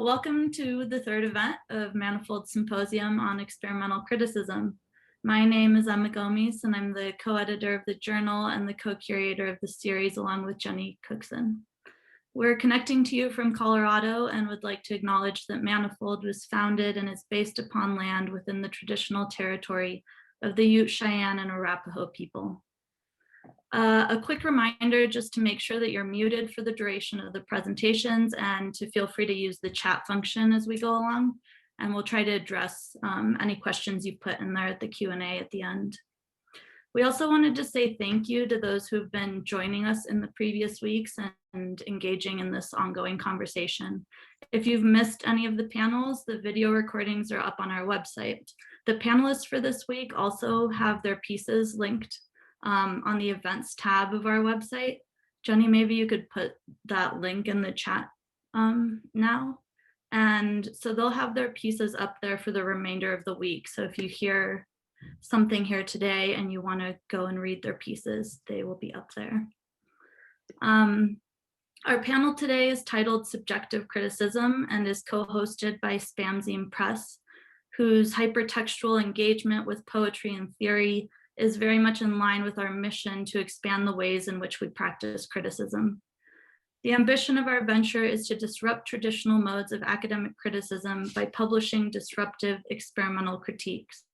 Welcome to the third event of Manifold Symposium on Experimental Criticism. My name is Emma Gomes, and I'm the co-editor of the journal and the co-curator of the series along with Jenny Cookson. We're connecting to you from Colorado and would like to acknowledge that Manifold was founded and is based upon land within the traditional territory of the Ute, Cheyenne, and Arapaho people. A quick reminder just to make sure that you're muted for the duration of the presentations and to feel free to use the chat function as we go along. And we'll try to address any questions you put in there at the Q&A at the end. We also wanted to say thank you to those who've been joining us in the previous weeks and engaging in this ongoing conversation. If you've missed any of the panels, the video recordings are up on our website. The panelists for this week also have their pieces linked on the events tab of our website. Jenny, maybe you could put that link in the chat now. And so they'll have their pieces up there for the remainder of the week. So if you hear something here today and you want to go and read their pieces, they will be up there. Our panel today is titled Subjective Criticism and is co-hosted by Spamzine Press, whose hypertextual engagement with poetry and theory is very much in line with our mission to expand the ways in which we practice criticism. The ambition of our venture is to disrupt traditional modes of academic criticism by publishing disruptive experimental critiques.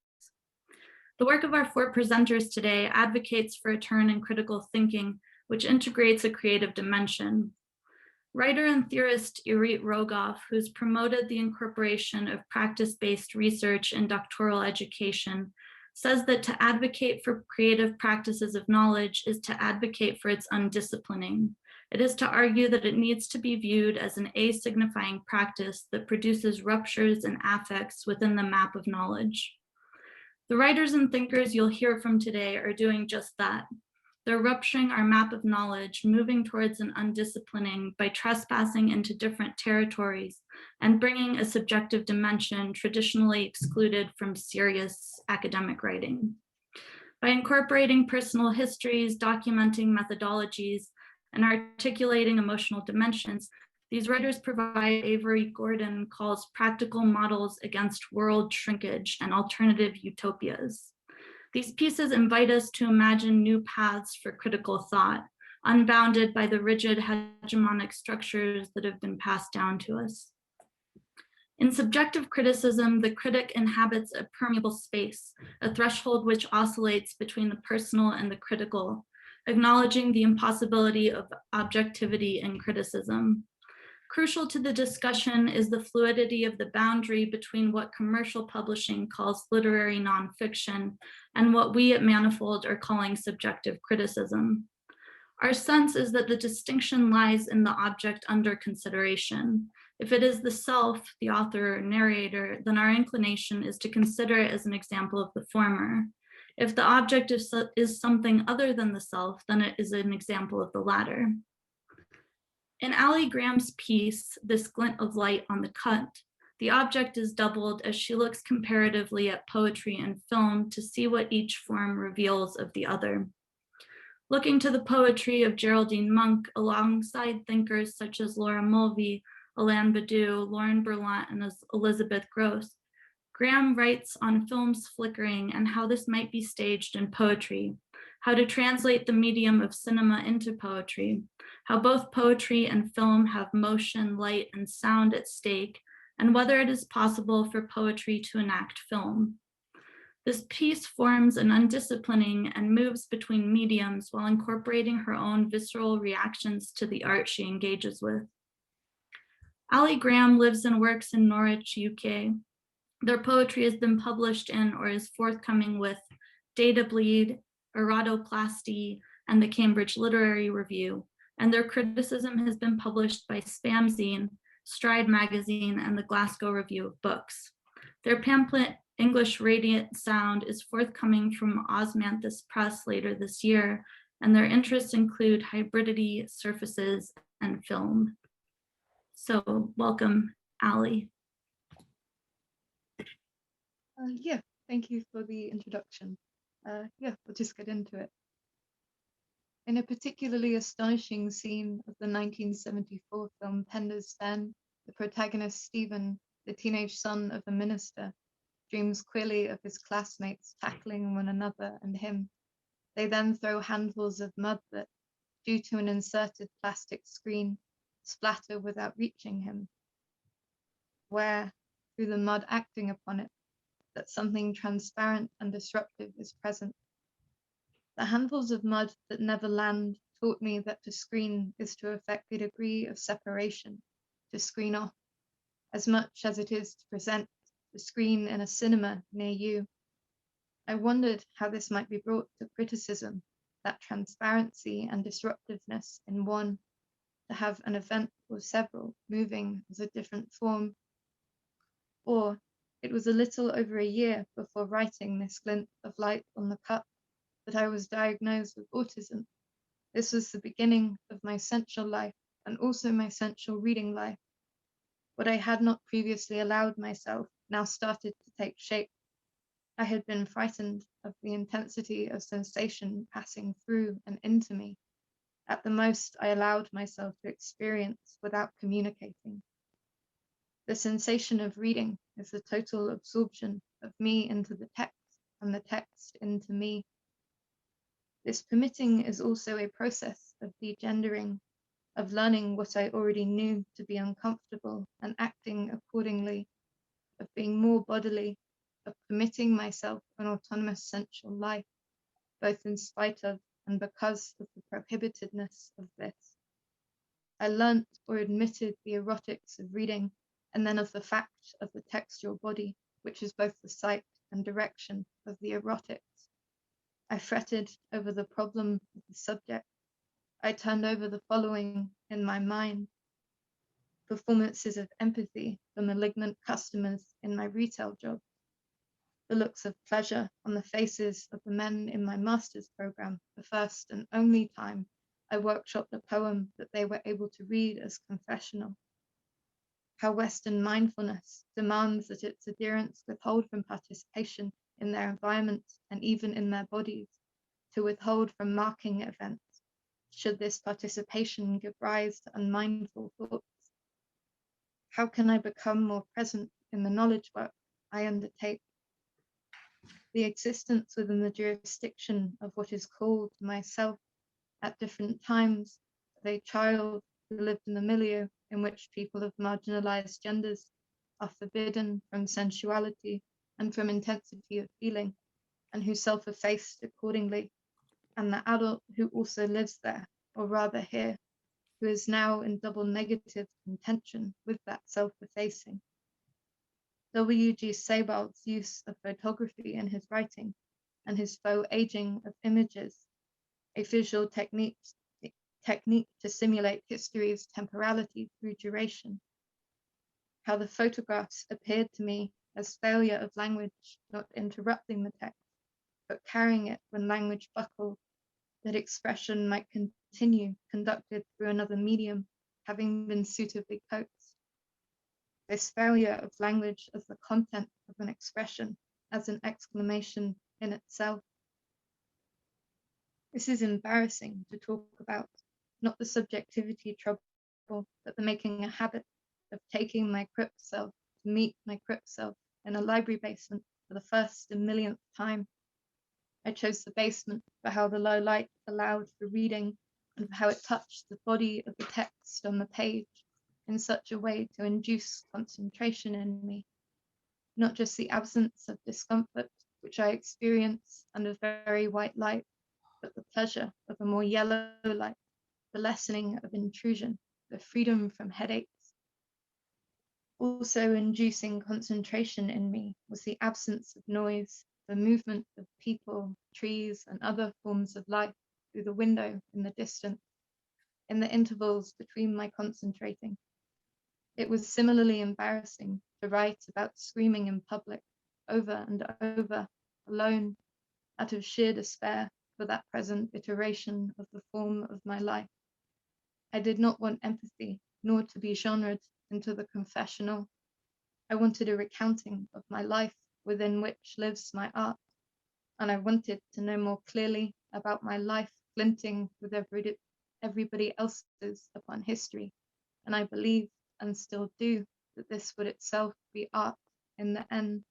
The work of our four presenters today advocates for a turn in critical thinking, which integrates a creative dimension. Writer and theorist Irit Rogoff, who's promoted the incorporation of practice-based research in doctoral education, says that to advocate for creative practices of knowledge is to advocate for its undisciplining. It is to argue that it needs to be viewed as an a-signifying practice that produces ruptures and affects within the map of knowledge. The writers and thinkers you'll hear from today are doing just that. They're rupturing our map of knowledge, moving towards an undisciplining by trespassing into different territories and bringing a subjective dimension traditionally excluded from serious academic writing. By incorporating personal histories, documenting methodologies, and articulating emotional dimensions, these writers provide Avery Gordon calls practical models against world shrinkage and alternative utopias. These pieces invite us to imagine new paths for critical thought, unbounded by the rigid hegemonic structures that have been passed down to us. In subjective criticism, the critic inhabits a permeable space, a threshold which oscillates between the personal and the critical, acknowledging the impossibility of objectivity in criticism. Crucial to the discussion is the fluidity of the boundary between what commercial publishing calls literary nonfiction and what we at Manifold are calling subjective criticism. Our sense is that the distinction lies in the object under consideration. If it is the self, the author or narrator, then our inclination is to consider it as an example of the former. If the object is something other than the self, then it is an example of the latter. In Ali Graham's piece, This Glint of Light on the Cut, the object is doubled as she looks comparatively at poetry and film to see what each form reveals of the other. Looking to the poetry of Geraldine Monk alongside thinkers such as Laura Mulvey, Alain Badiou, Lauren Berlant, and Elizabeth Gross, Graham writes on film's flickering and how this might be staged in poetry, how to translate the medium of cinema into poetry, how both poetry and film have motion, light, and sound at stake, and whether it is possible for poetry to enact film. This piece forms an undisciplining and moves between mediums while incorporating her own visceral reactions to the art she engages with. Ali Graham lives and works in Norwich, UK. Their poetry has been published in or is forthcoming with Data Bleed, Erodoplasty, and the Cambridge Literary Review, and their criticism has been published by Spamzine, Stride Magazine, and the Glasgow Review of Books. Their pamphlet, English Radiant Sound, is forthcoming from Osmanthus Press later this year, and their interests include hybridity, surfaces, and film. So welcome, Ali. Yeah, thank you for the introduction. Yeah, we'll just get into it. In a particularly astonishing scene of the 1974 film Pender's Fen, The protagonist, Stephen, the teenage son of a minister, dreams queerly of his classmates tackling one another and him. They then throw handfuls of mud that, due to an inserted plastic screen, splatter without reaching him. Where, through the mud acting upon it, that something transparent and disruptive is present. The handfuls of mud that never land taught me that to screen is to affect the degree of separation, to screen off, as much as it is to present, to screen in a cinema near you. I wondered how this might be brought to criticism, that transparency and disruptiveness in one, to have an event or several moving as a different form. Or it was a little over a year before writing this glint of light on the cup that I was diagnosed with autism. This was the beginning of my sensual life and also my sensual reading life. What I had not previously allowed myself now started to take shape. I had been frightened of the intensity of sensation passing through and into me. At the most, I allowed myself to experience without communicating. The sensation of reading is the total absorption of me into the text and the text into me. This permitting is also a process of degendering, of learning what I already knew to be uncomfortable and acting accordingly, of being more bodily, of permitting myself an autonomous sensual life, both in spite of and because of the prohibitedness of this. I learnt or admitted the erotics of reading, and then of the fact of the textual body, which is both the site and direction of the erotics. I fretted over the problem of the subject. I turned over the following in my mind: performances of empathy for malignant customers in my retail job, the looks of pleasure on the faces of the men in my master's program, the first and only time I workshopped a poem that they were able to read as confessional. How Western mindfulness demands that its adherents withhold from participation in their environment and even in their bodies, to withhold from marking events, should this participation give rise to unmindful thoughts. How can I become more present in the knowledge work I undertake? The existence within the jurisdiction of what is called myself at different times of a child who lived in a milieu in which people of marginalized genders are forbidden from sensuality and from intensity of feeling, and who self-effaced accordingly, and the adult who also lives there, or rather here, who is now in double negative contention with that self-effacing. W.G. Sebald's use of photography in his writing, and his faux aging of images, a visual technique to simulate history's temporality through duration. How the photographs appeared to me as failure of language, not interrupting the text, but carrying it when language buckled, that expression might continue conducted through another medium, having been suitably coaxed. This failure of language as the content of an expression, as an exclamation in itself. This is embarrassing to talk about, not the subjectivity trouble, but the making a habit of taking my crypt self to meet my crypt self in a library basement for the first and millionth time. I chose the basement for how the low light allowed for reading and for how it touched the body of the text on the page in such a way to induce concentration in me, not just the absence of discomfort which I experience under very white light, but the pleasure of a more yellow light, the lessening of intrusion, the freedom from headaches. Also inducing concentration in me was the absence of noise, the movement of people, trees, and other forms of life through the window in the distance, in the intervals between my concentrating. It was similarly embarrassing to write about screaming in public, over and over, alone, out of sheer despair for that present iteration of the form of my life. I did not want empathy, nor to be genred into the confessional. I wanted a recounting of my life within which lives my art, and I wanted to know more clearly about my life glinting with everybody else's upon history, and I believed and still do, that this would itself be art in the end.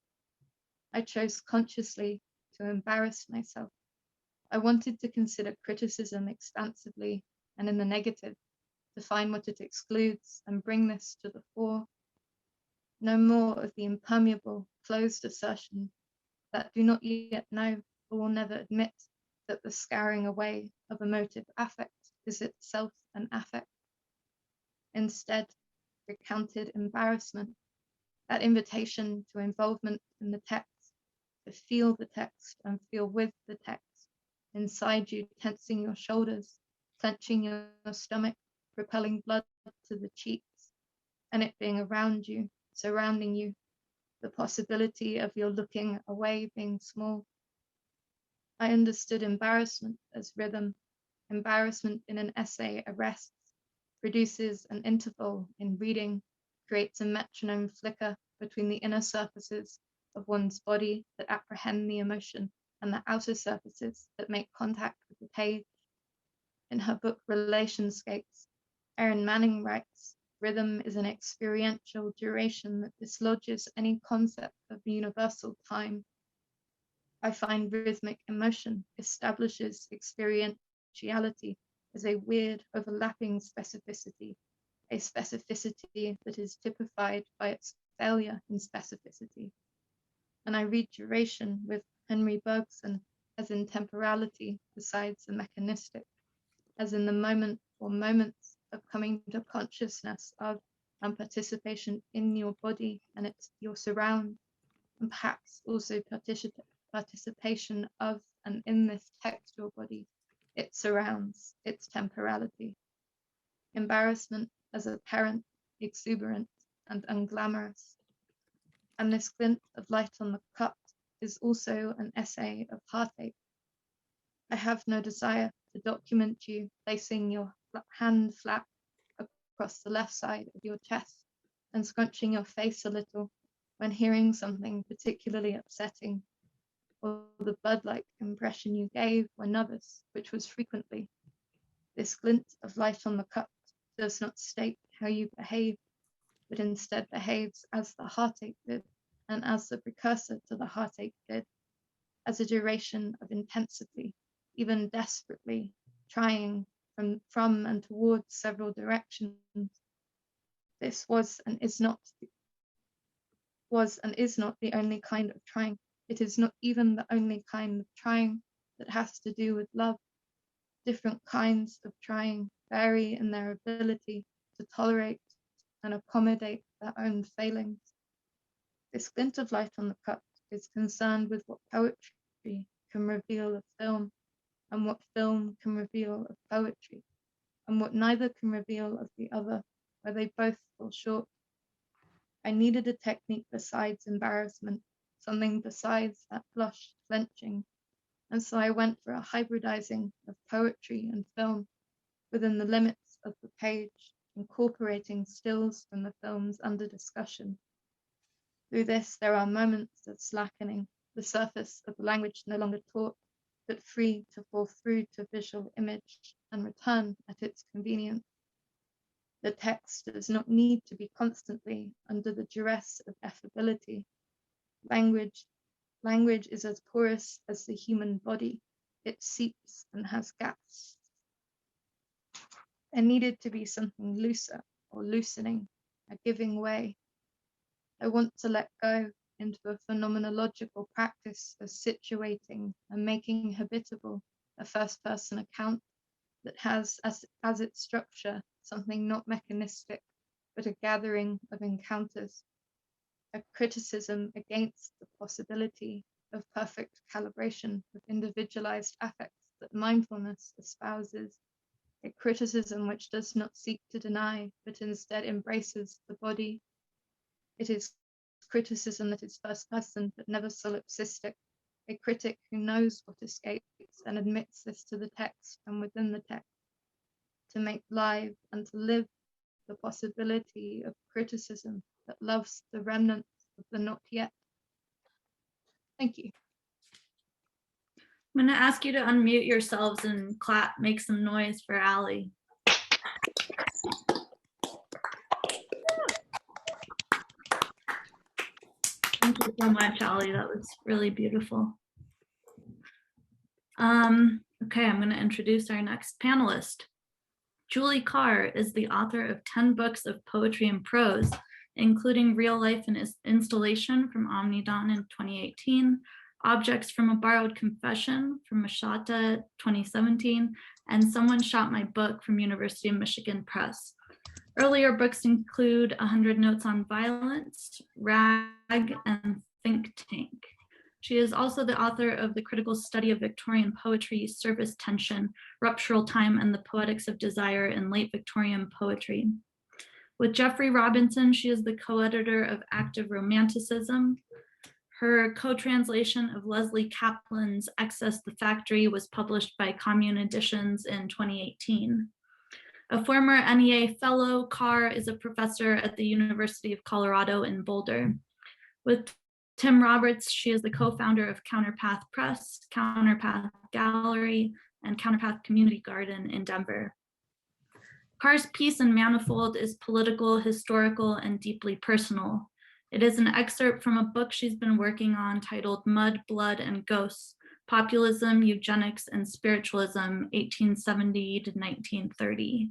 I chose consciously to embarrass myself. I wanted to consider criticism expansively and in the negative, define what it excludes and bring this to the fore. No more of the impermeable, closed assertion that do not yet know or will never admit that the scouring away of emotive affect is itself an affect. Instead, recounted embarrassment, that invitation to involvement in the text, to feel the text and feel with the text, inside you tensing your shoulders, clenching your stomach, propelling blood to the cheeks, and it being around you, surrounding you, the possibility of your looking away being small. I understood embarrassment as rhythm. Embarrassment in an essay arrests, produces an interval in reading, creates a metronome flicker between the inner surfaces of one's body that apprehend the emotion and the outer surfaces that make contact with the page. In her book Relationscapes, Erin Manning writes, rhythm is an experiential duration that dislodges any concept of universal time. I find rhythmic emotion establishes experientiality as a weird overlapping specificity, a specificity that is typified by its failure in specificity. And I read duration with Henry Bergson as in temporality besides the mechanistic, as in the moment or moments of coming to consciousness of and participation in your body and your surround, and perhaps also participation of and in this textual body, its surrounds, its temporality. Embarrassment as apparent, exuberant, and unglamorous. And this glint of light on the cup is also an essay of heartache. I have no desire to document you placing your hand flat across the left side of your chest and scrunching your face a little when hearing something particularly upsetting, or the bud-like impression you gave when nervous, which was frequently. This glint of light on the cup does not state how you behave, but instead behaves as the heartache did, and as the precursor to the heartache did, as a duration of intensity, even desperately, trying from and towards several directions. This was and is not the only kind of trying. It is not even the only kind of trying that has to do with love. Different kinds of trying vary in their ability to tolerate and accommodate their own failings. This glint of light on the cup is concerned with what poetry can reveal of film, and what film can reveal of poetry, and what neither can reveal of the other, where they both fall short. I needed a technique besides embarrassment, something besides that flushed clenching, and so I went for a hybridizing of poetry and film within the limits of the page, incorporating stills from the films under discussion. Through this, there are moments of slackening, the surface of the language no longer taught, but free to fall through to visual image and return at its convenience. The text does not need to be constantly under the duress of affability. Language is as porous as the human body. It seeps and has gaps. There needed to be something looser or loosening, a giving way. I want to let go into a phenomenological practice of situating and making habitable a first-person account that has as its structure something not mechanistic, but a gathering of encounters, a criticism against the possibility of perfect calibration of individualized affects that mindfulness espouses, a criticism which does not seek to deny, but instead embraces the body. It is criticism that is first person, but never solipsistic, a critic who knows what escapes and admits this to the text and within the text, to make live and to live the possibility of criticism that loves the remnants of the not yet. Thank you. I'm going to ask you to unmute yourselves and clap, make some noise for Allie. Thank you so much, Ali. That was really beautiful. Okay, I'm going to introduce our next panelist. Julie Carr is the author of 10 books of poetry and prose, including Real Life and Installation from Omnidon in 2018, Objects from a Borrowed Confession from Mashata 2017, and Someone Shot My Book from University of Michigan Press. Earlier books include 100 Notes on Violence, Rag, and Think Tank. She is also the author of The Critical Study of Victorian Poetry, Service Tension, Ruptural Time, and the Poetics of Desire in Late Victorian Poetry. With Jeffrey Robinson, she is the co-editor of Active Romanticism. Her co-translation of Leslie Kaplan's Excess the Factory was published by Commune Editions in 2018. A former NEA fellow, Carr is a professor at the University of Colorado in Boulder. With Tim Roberts, she is the co-founder of Counterpath Press, Counterpath Gallery, and Counterpath Community Garden in Denver. Carr's piece in Manifold is political, historical, and deeply personal. It is an excerpt from a book she's been working on titled Mud, Blood, and Ghosts, Populism, Eugenics, and Spiritualism, 1870 to 1930.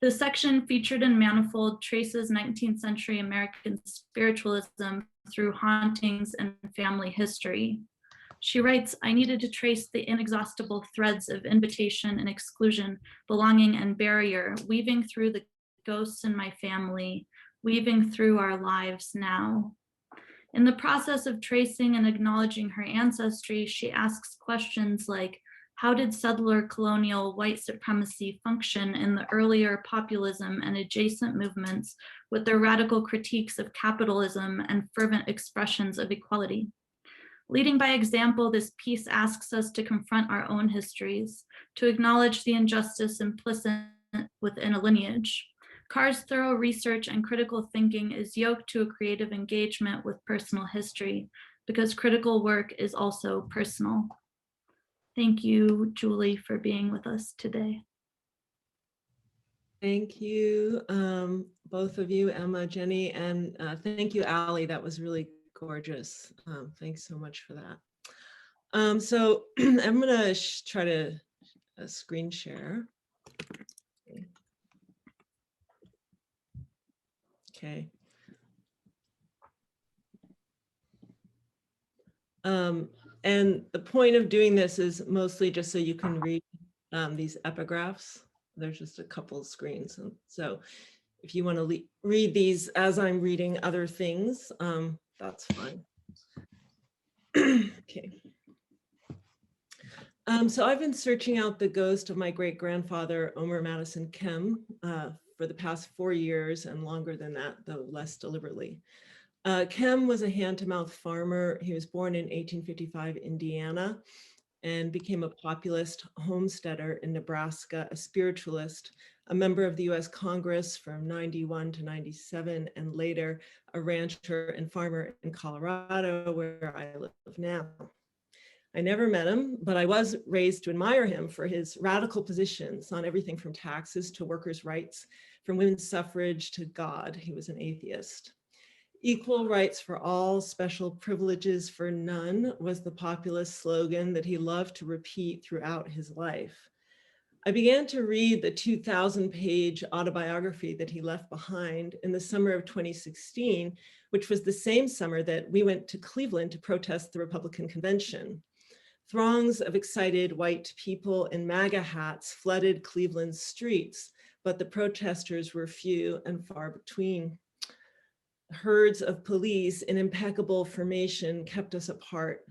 The section featured in Manifold traces 19th century American spiritualism through hauntings and family history. She writes, I needed to trace the inexhaustible threads of invitation and exclusion, belonging and barrier, weaving through the ghosts in my family, weaving through our lives now. In the process of tracing and acknowledging her ancestry, she asks questions like, how did settler colonial white supremacy function in the earlier populism and adjacent movements with their radical critiques of capitalism and fervent expressions of equality? Leading by example, this piece asks us to confront our own histories, to acknowledge the injustice implicit within a lineage. Carr's thorough research and critical thinking is yoked to a creative engagement with personal history, because critical work is also personal. Thank you, Julie, for being with us today. Thank you, both of you, Emma, Jenny, and thank you, Ali. That was really gorgeous. Thanks so much for that. So I'm gonna try to screen share. Okay. And the point of doing this is mostly just so you can read these epigraphs. There's just a couple screens. And so if you want to read these as I'm reading other things, that's fine. Okay. So I've been searching out the ghost of my great-grandfather, Omer Madison Kem, for the past 4 years and longer than that, though less deliberately. Kem was a hand-to-mouth farmer. He was born in 1855, Indiana, and became a populist homesteader in Nebraska, a spiritualist, a member of the US Congress from 91 to 97, and later a rancher and farmer in Colorado, where I live now. I never met him, but I was raised to admire him for his radical positions on everything from taxes to workers' rights, from women's suffrage to God. He was an atheist. Equal rights for all, special privileges for none was the populist slogan that he loved to repeat throughout his life. I began to read the 2,000-page autobiography that he left behind in the summer of 2016, which was the same summer that we went to Cleveland to protest the Republican convention. Throngs of excited white people in MAGA hats flooded Cleveland's streets, but the protesters were few and far between. Herds of police in impeccable formation kept us apart.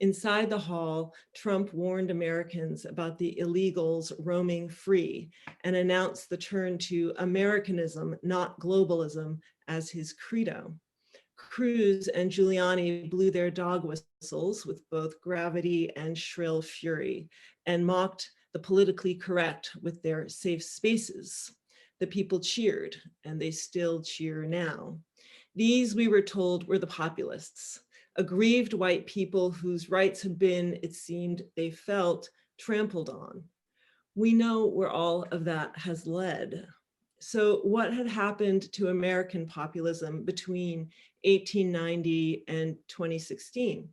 Inside the hall, Trump warned Americans about the illegals roaming free and announced the turn to Americanism, not globalism, as his credo. Cruz and Giuliani blew their dog whistles with both gravity and shrill fury and mocked the politically correct with their safe spaces. The people cheered, and they still cheer now. These, we were told, were the populists, aggrieved white people whose rights had been, it seemed, they felt, trampled on. We know where all of that has led. So what had happened to American populism between 1890 and 2016?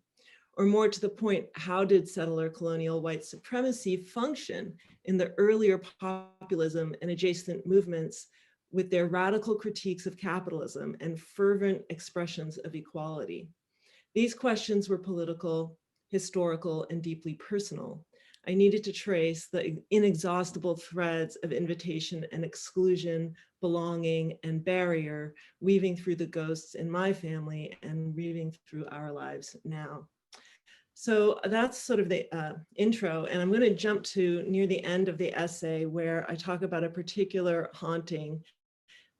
Or more to the point, how did settler colonial white supremacy function in the earlier populism and adjacent movements with their radical critiques of capitalism and fervent expressions of equality? These questions were political, historical, and deeply personal. I needed to trace the inexhaustible threads of invitation and exclusion, belonging, and barrier weaving through the ghosts in my family and weaving through our lives now. So that's sort of the intro, and I'm going to jump to near the end of the essay where I talk about a particular haunting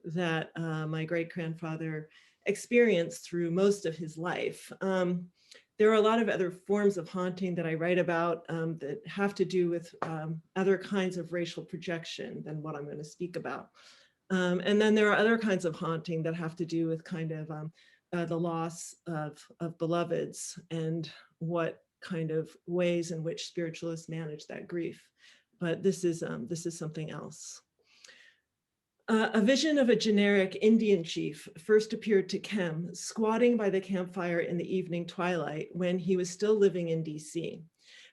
that my great-grandfather experienced through most of his life. There are a lot of other forms of haunting that I write about that have to do with other kinds of racial projection than what I'm going to speak about. And then there are other kinds of haunting that have to do with kind of the loss of beloveds and what kind of ways in which spiritualists manage that grief. But this is something else. A vision of a generic Indian chief first appeared to Kem, squatting by the campfire in the evening twilight when he was still living in DC.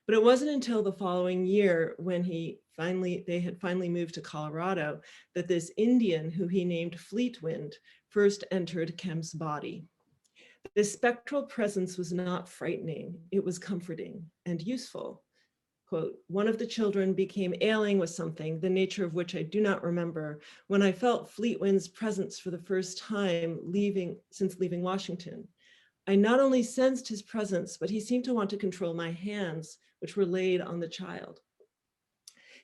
But it wasn't until the following year when they had finally moved to Colorado that this Indian, who he named Fleetwind, first entered Kem's body. This spectral presence was not frightening, it was comforting and useful. Quote, one of the children became ailing with something, the nature of which I do not remember, when I felt Fleetwind's presence for the first time since leaving Washington. I not only sensed his presence, but he seemed to want to control my hands, which were laid on the child.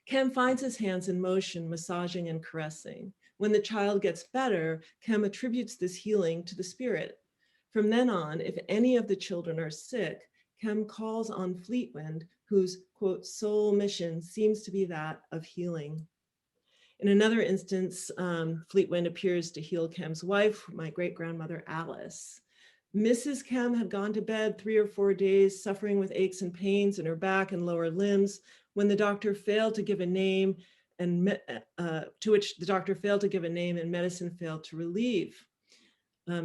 Kem finds his hands in motion, massaging and caressing. When the child gets better, Kem attributes this healing to the spirit. From then on, if any of the children are sick, Kem calls on Fleetwind, whose, quote, sole mission seems to be that of healing. In another instance, Fleetwind appears to heal Kem's wife, my great-grandmother Alice. Mrs. Kem had gone to bed 3 or 4 days, suffering with aches and pains in her back and lower limbs, when the doctor failed to give a name, and to which the doctor failed to give a name and medicine failed to relieve.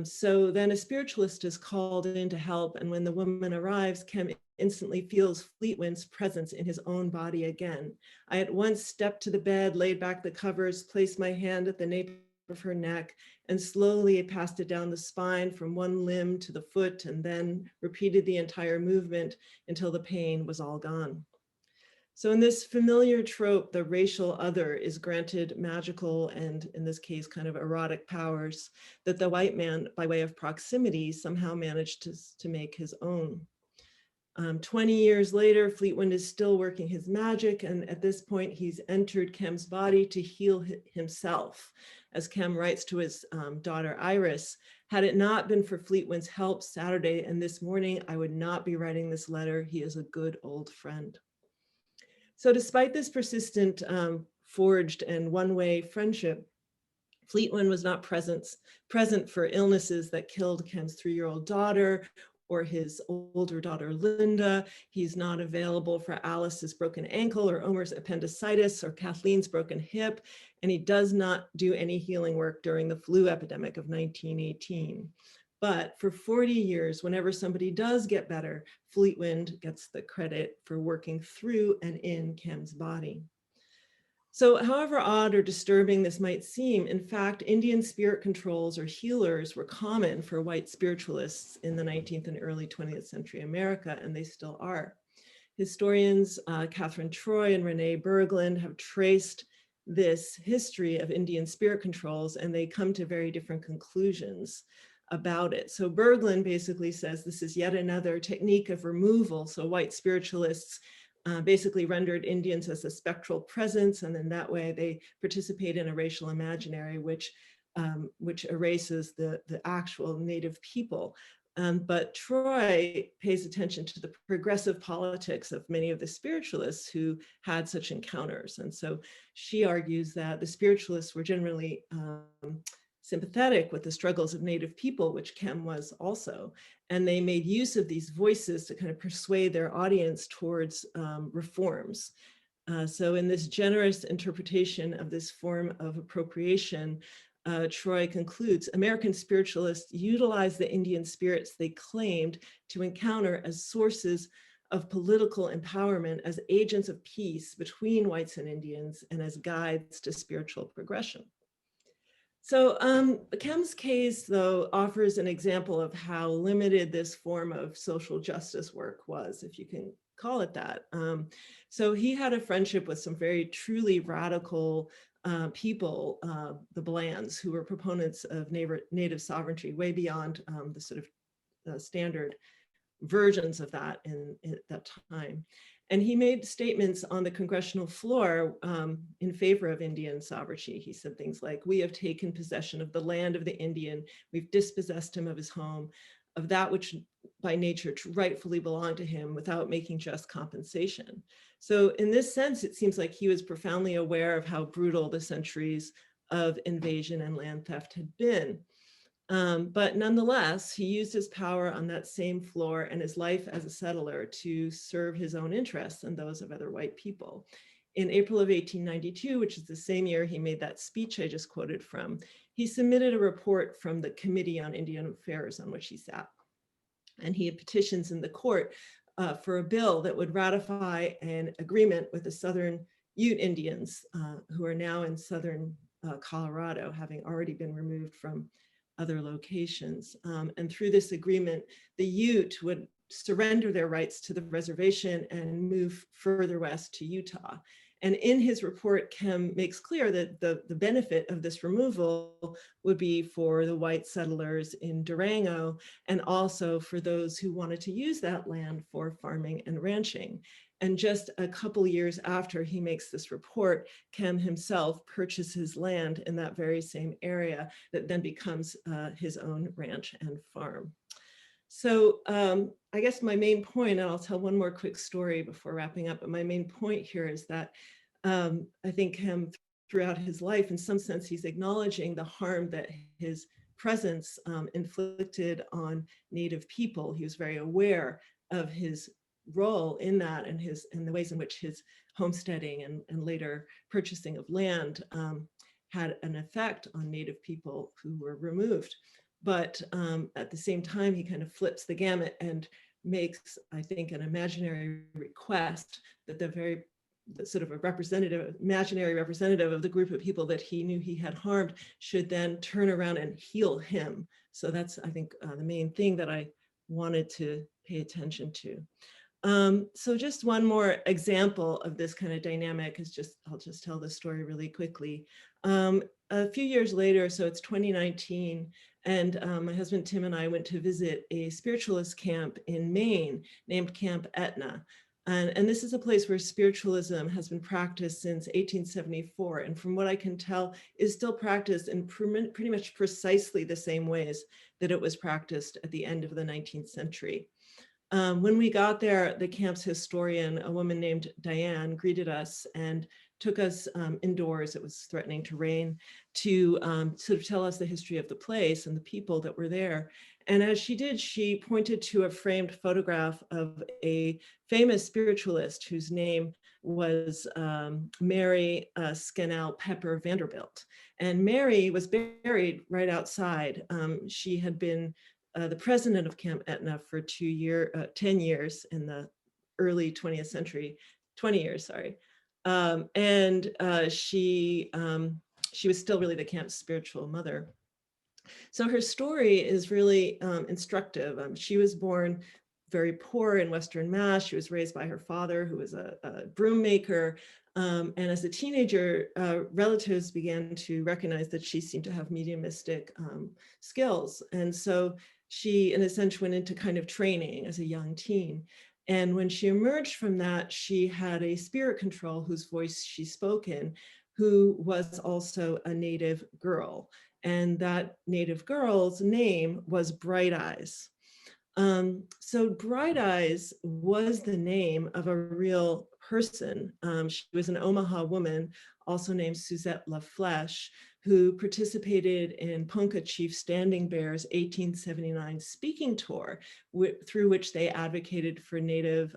So then a spiritualist is called in to help, and when the woman arrives, Kem instantly feels Fleetwind's presence in his own body again. I at once stepped to the bed, laid back the covers, placed my hand at the nape of her neck, and slowly passed it down the spine from one limb to the foot, and then repeated the entire movement until the pain was all gone. So in this familiar trope, the racial other is granted magical and, in this case, kind of erotic powers that the white man, by way of proximity, somehow managed to make his own. 20 years later, Fleetwind is still working his magic, and at this point, he's entered Kem's body to heal himself. As Kem writes to his daughter Iris, had it not been for Fleetwind's help Saturday and this morning, I would not be writing this letter. He is a good old friend. So despite this persistent forged and one-way friendship, Fleetwind was not present for illnesses that killed Kem's 3-year-old daughter or his older daughter, Linda. He's not available for Alice's broken ankle or Omer's appendicitis or Kathleen's broken hip. And he does not do any healing work during the flu epidemic of 1918. But for 40 years, whenever somebody does get better, Fleetwind gets the credit for working through and in Kem's body. So however odd or disturbing this might seem, in fact, Indian spirit controls or healers were common for white spiritualists in the 19th and early 20th century America, and they still are. Historians Catherine Troy and Renee Berglund have traced this history of Indian spirit controls, and they come to very different conclusions about it. So Berglund basically says this is yet another technique of removal. So white spiritualists basically rendered Indians as a spectral presence, and in that way they participate in a racial imaginary which erases the actual native people. But Troy pays attention to the progressive politics of many of the spiritualists who had such encounters. And so she argues that the spiritualists were generally sympathetic with the struggles of Native people, which Kem was also. And they made use of these voices to kind of persuade their audience towards reforms. So in this generous interpretation of this form of appropriation, Troy concludes, American spiritualists utilized the Indian spirits they claimed to encounter as sources of political empowerment, as agents of peace between whites and Indians, and as guides to spiritual progression. So Kem's case, though, offers an example of how limited this form of social justice work was, if you can call it that. So he had a friendship with some very truly radical people, the Blands, who were proponents of native sovereignty, way beyond the sort of standard versions of that at that time. And he made statements on the congressional floor in favor of Indian sovereignty. He said things like, we have taken possession of the land of the Indian, we've dispossessed him of his home, of that which by nature rightfully belonged to him without making just compensation. So in this sense, it seems like he was profoundly aware of how brutal the centuries of invasion and land theft had been. But nonetheless, he used his power on that same floor and his life as a settler to serve his own interests and those of other white people. In April of 1892, which is the same year he made that speech I just quoted from, he submitted a report from the Committee on Indian Affairs on which he sat. And he had petitions in the court for a bill that would ratify an agreement with the Southern Ute Indians, who are now in Southern Colorado, having already been removed from other locations. And through this agreement, the Ute would surrender their rights to the reservation and move further west to Utah. And in his report, Kem makes clear that the benefit of this removal would be for the white settlers in Durango, and also for those who wanted to use that land for farming and ranching. And just a couple years after he makes this report, Kem himself purchases land in that very same area that then becomes his own ranch and farm. So I guess my main point, and I'll tell one more quick story before wrapping up, but my main point here is that I think Kem, throughout his life, in some sense, he's acknowledging the harm that his presence inflicted on Native people. He was very aware of his role in that, and the ways in which his homesteading and later purchasing of land had an effect on Native people who were removed. But at the same time, he kind of flips the gamut and makes, I think, an imaginary request that the sort of imaginary representative of the group of people that he knew he had harmed should then turn around and heal him. So that's, I think, the main thing that I wanted to pay attention to. So just one more example of this kind of dynamic is I'll just tell the story really quickly. A few years later, so it's 2019, and my husband Tim and I went to visit a spiritualist camp in Maine named Camp Etna. And this is a place where spiritualism has been practiced since 1874. And from what I can tell, is still practiced in pretty much precisely the same ways that it was practiced at the end of the 19th century. When we got there, the camp's historian, a woman named Dayan, greeted us and took us indoors. It was threatening to rain, to sort of tell us the history of the place and the people that were there. And as she did, she pointed to a framed photograph of a famous spiritualist whose name was Mary Scannell Pepper Vanderbilt. And Mary was buried right outside. She had been the president of Camp Etna for 10 years in the early 20th century, 20 years, sorry. And she was still really the camp's spiritual mother. So her story is really instructive. She was born very poor in Western Mass. She was raised by her father, who was a broom maker. And as a teenager, relatives began to recognize that she seemed to have mediumistic skills. And so she, in a sense, went into kind of training as a young teen. And when she emerged from that, she had a spirit control whose voice she spoke in, who was also a Native girl. And that Native girl's name was Bright Eyes. So Bright Eyes was the name of a real person. She was an Omaha woman, also named Suzette LaFleche, who participated in Ponca Chief Standing Bear's 1879 speaking tour, through which they advocated for Native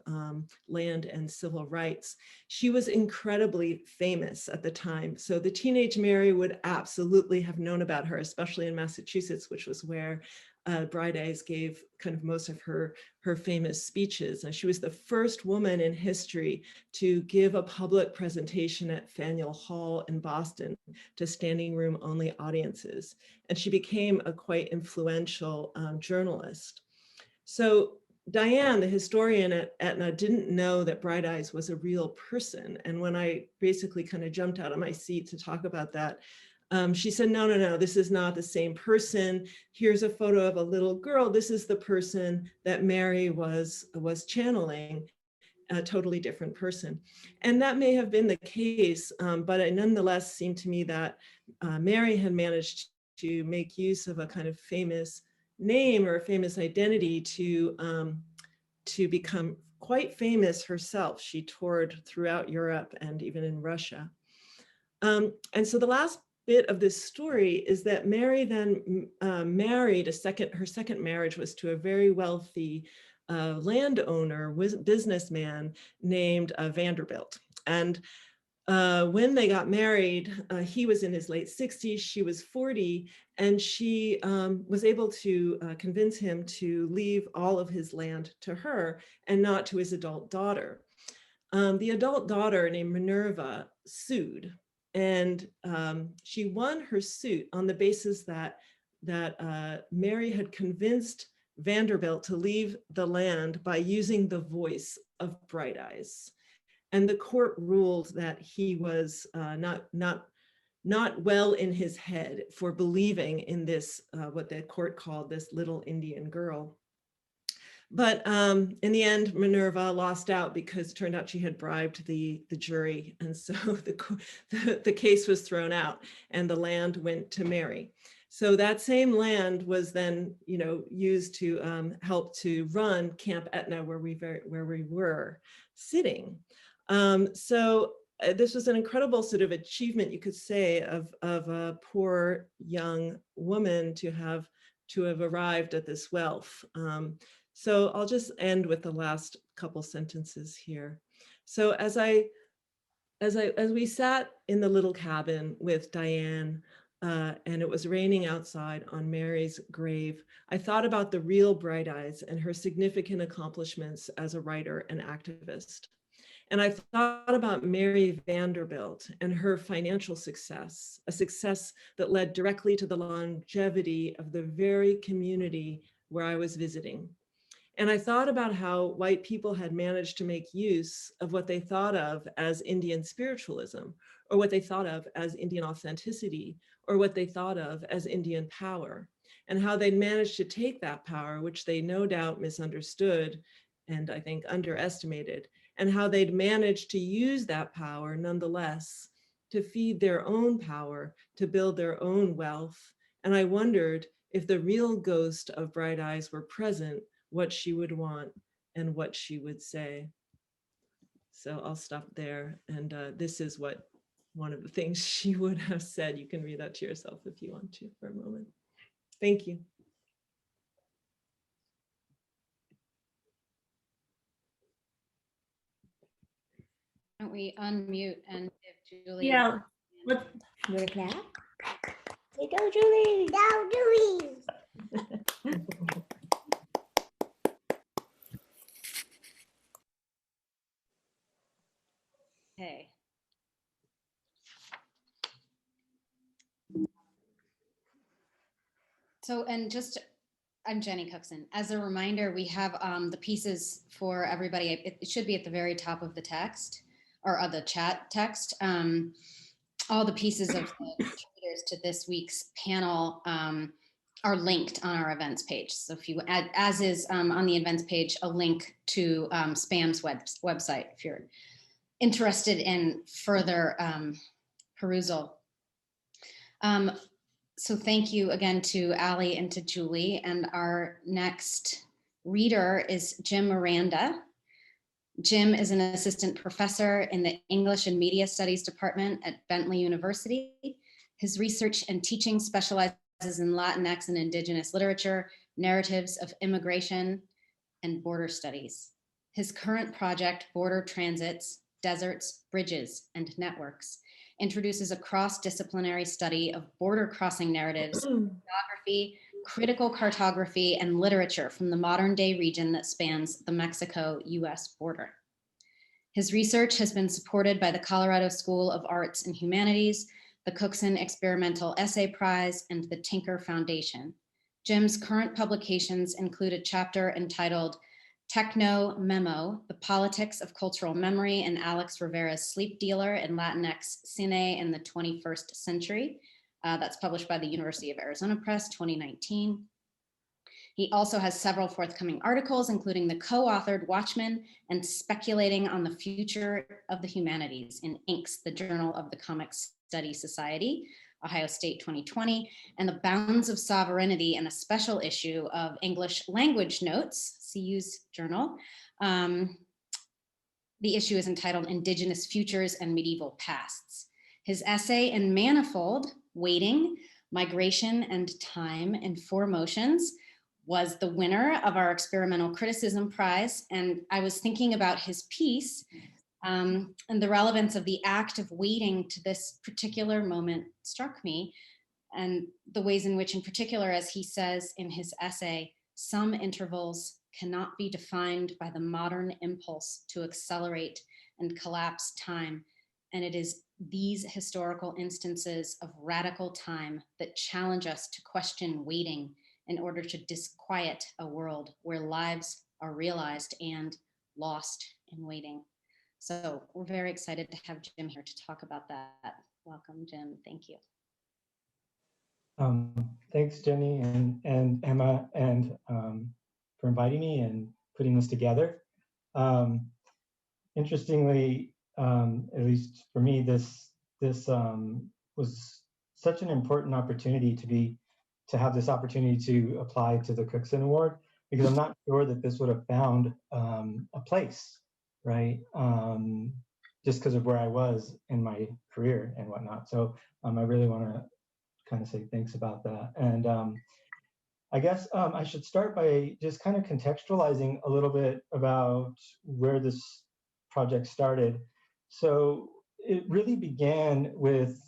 land and civil rights. She was incredibly famous at the time. So the teenage Mary would absolutely have known about her, especially in Massachusetts, which was where Bright Eyes gave kind of most of her famous speeches. And she was the first woman in history to give a public presentation at Faneuil Hall in Boston to standing room only audiences. And she became a quite influential journalist. So Dayan, the historian at Aetna, didn't know that Bright Eyes was a real person. And when I basically kind of jumped out of my seat to talk about that, she said, no, this is not the same person. Here's a photo of a little girl. This is the person that Mary was channeling, a totally different person. And that may have been the case, but it nonetheless seemed to me that Mary had managed to make use of a kind of famous name or a famous identity to become quite famous herself. She toured throughout Europe and even in Russia. And so the last bit of this story is that Mary then married her second marriage was to a very wealthy landowner, businessman named Vanderbilt. And when they got married, he was in his late 60s, she was 40, and she was able to convince him to leave all of his land to her and not to his adult daughter. The adult daughter named Minerva sued, and she won her suit on the basis that Mary had convinced Vanderbilt to leave the land by using the voice of Bright Eyes. And the court ruled that he was not well in his head for believing in this, what the court called this little Indian girl. But in the end, Minerva lost out because it turned out she had bribed the jury. And so the case was thrown out and the land went to Mary. So that same land was then, used to help to run Camp Aetna, where we were sitting. So this was an incredible sort of achievement, you could say, of a poor young woman to have arrived at this wealth. So I'll just end with the last couple sentences here. So as we sat in the little cabin with Dayan, and it was raining outside on Mary's grave, I thought about the real Bright Eyes and her significant accomplishments as a writer and activist. And I thought about Mary Vanderbilt and her financial success, a success that led directly to the longevity of the very community where I was visiting. And I thought about how white people had managed to make use of what they thought of as Indian spiritualism, or what they thought of as Indian authenticity, or what they thought of as Indian power, and how they'd managed to take that power, which they no doubt misunderstood and I think underestimated, and how they'd managed to use that power nonetheless to feed their own power, to build their own wealth. And I wondered if the real ghost of Bright Eyes were present, what she would want and what she would say. So I'll stop there. And this is what one of the things she would have said. You can read that to yourself if you want to for a moment. Thank you. Why don't we unmute and give Julie? Yeah. You want to clap? Say, go, Julie. Go, Julie. Okay. So, and just, I'm Jenny Cookson. As a reminder, we have the pieces for everybody. It should be at the very top of the text or of the chat text. All the pieces of the contributors to this week's panel are linked on our events page. So if you add, as is on the events page, a link to SPAM's website, if you're interested in further perusal. So thank you again to Ali and to Julie. And our next reader is Jim Miranda. Jim is an assistant professor in the English and Media Studies department at Bentley University. His research and teaching specializes in Latinx and Indigenous literature, narratives of immigration, and border studies. His current project, Border Transits, Deserts, Bridges, and Networks, introduces a cross-disciplinary study of border crossing narratives, geography, critical cartography, and literature from the modern day region that spans the Mexico-US border. His research has been supported by the Colorado School of Arts and Humanities, the Cookson Experimental Essay Prize, and the Tinker Foundation. Jim's current publications include a chapter entitled Techno Memo, The Politics of Cultural Memory and Alex Rivera's Sleep Dealer in Latinx Cine in the 21st Century. That's published by the University of Arizona Press, 2019. He also has several forthcoming articles, including the co-authored Watchmen and Speculating on the Future of the Humanities in Inks, the Journal of the Comic Study Society, Ohio State 2020, and The Bounds of Sovereignty in a special issue of English Language Notes, CU's journal. The issue is entitled Indigenous Futures and Medieval Pasts. His essay in Manifold, Waiting, Migration and Time in Four Motions was the winner of our Experimental Criticism Prize. And I was thinking about his piece and the relevance of the act of waiting to this particular moment struck me, and the ways in which, in particular, as he says in his essay, some intervals cannot be defined by the modern impulse to accelerate and collapse time. And it is these historical instances of radical time that challenge us to question waiting in order to disquiet a world where lives are realized and lost in waiting. So we're very excited to have Jim here to talk about that. Welcome, Jim. Thank you. Thanks, Jenny and Emma, and for inviting me and putting this together. Interestingly, at least for me, this was such an important opportunity to have this opportunity to apply to the Cookson Award, because I'm not sure that this would have found a place, right? Just because of where I was in my career and whatnot. So I really want to kind of say thanks about that. And I guess I should start by just kind of contextualizing a little bit about where this project started. So it really began with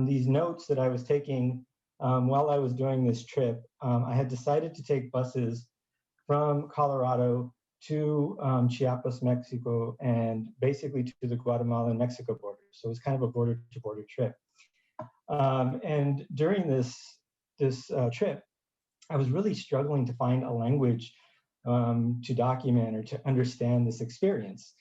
these notes that I was taking while I was doing this trip. I had decided to take buses from Colorado to Chiapas, Mexico, and basically to the Guatemala and Mexico border. So it was kind of a border-to-border trip. And during this trip, I was really struggling to find a language to document or to understand this experience.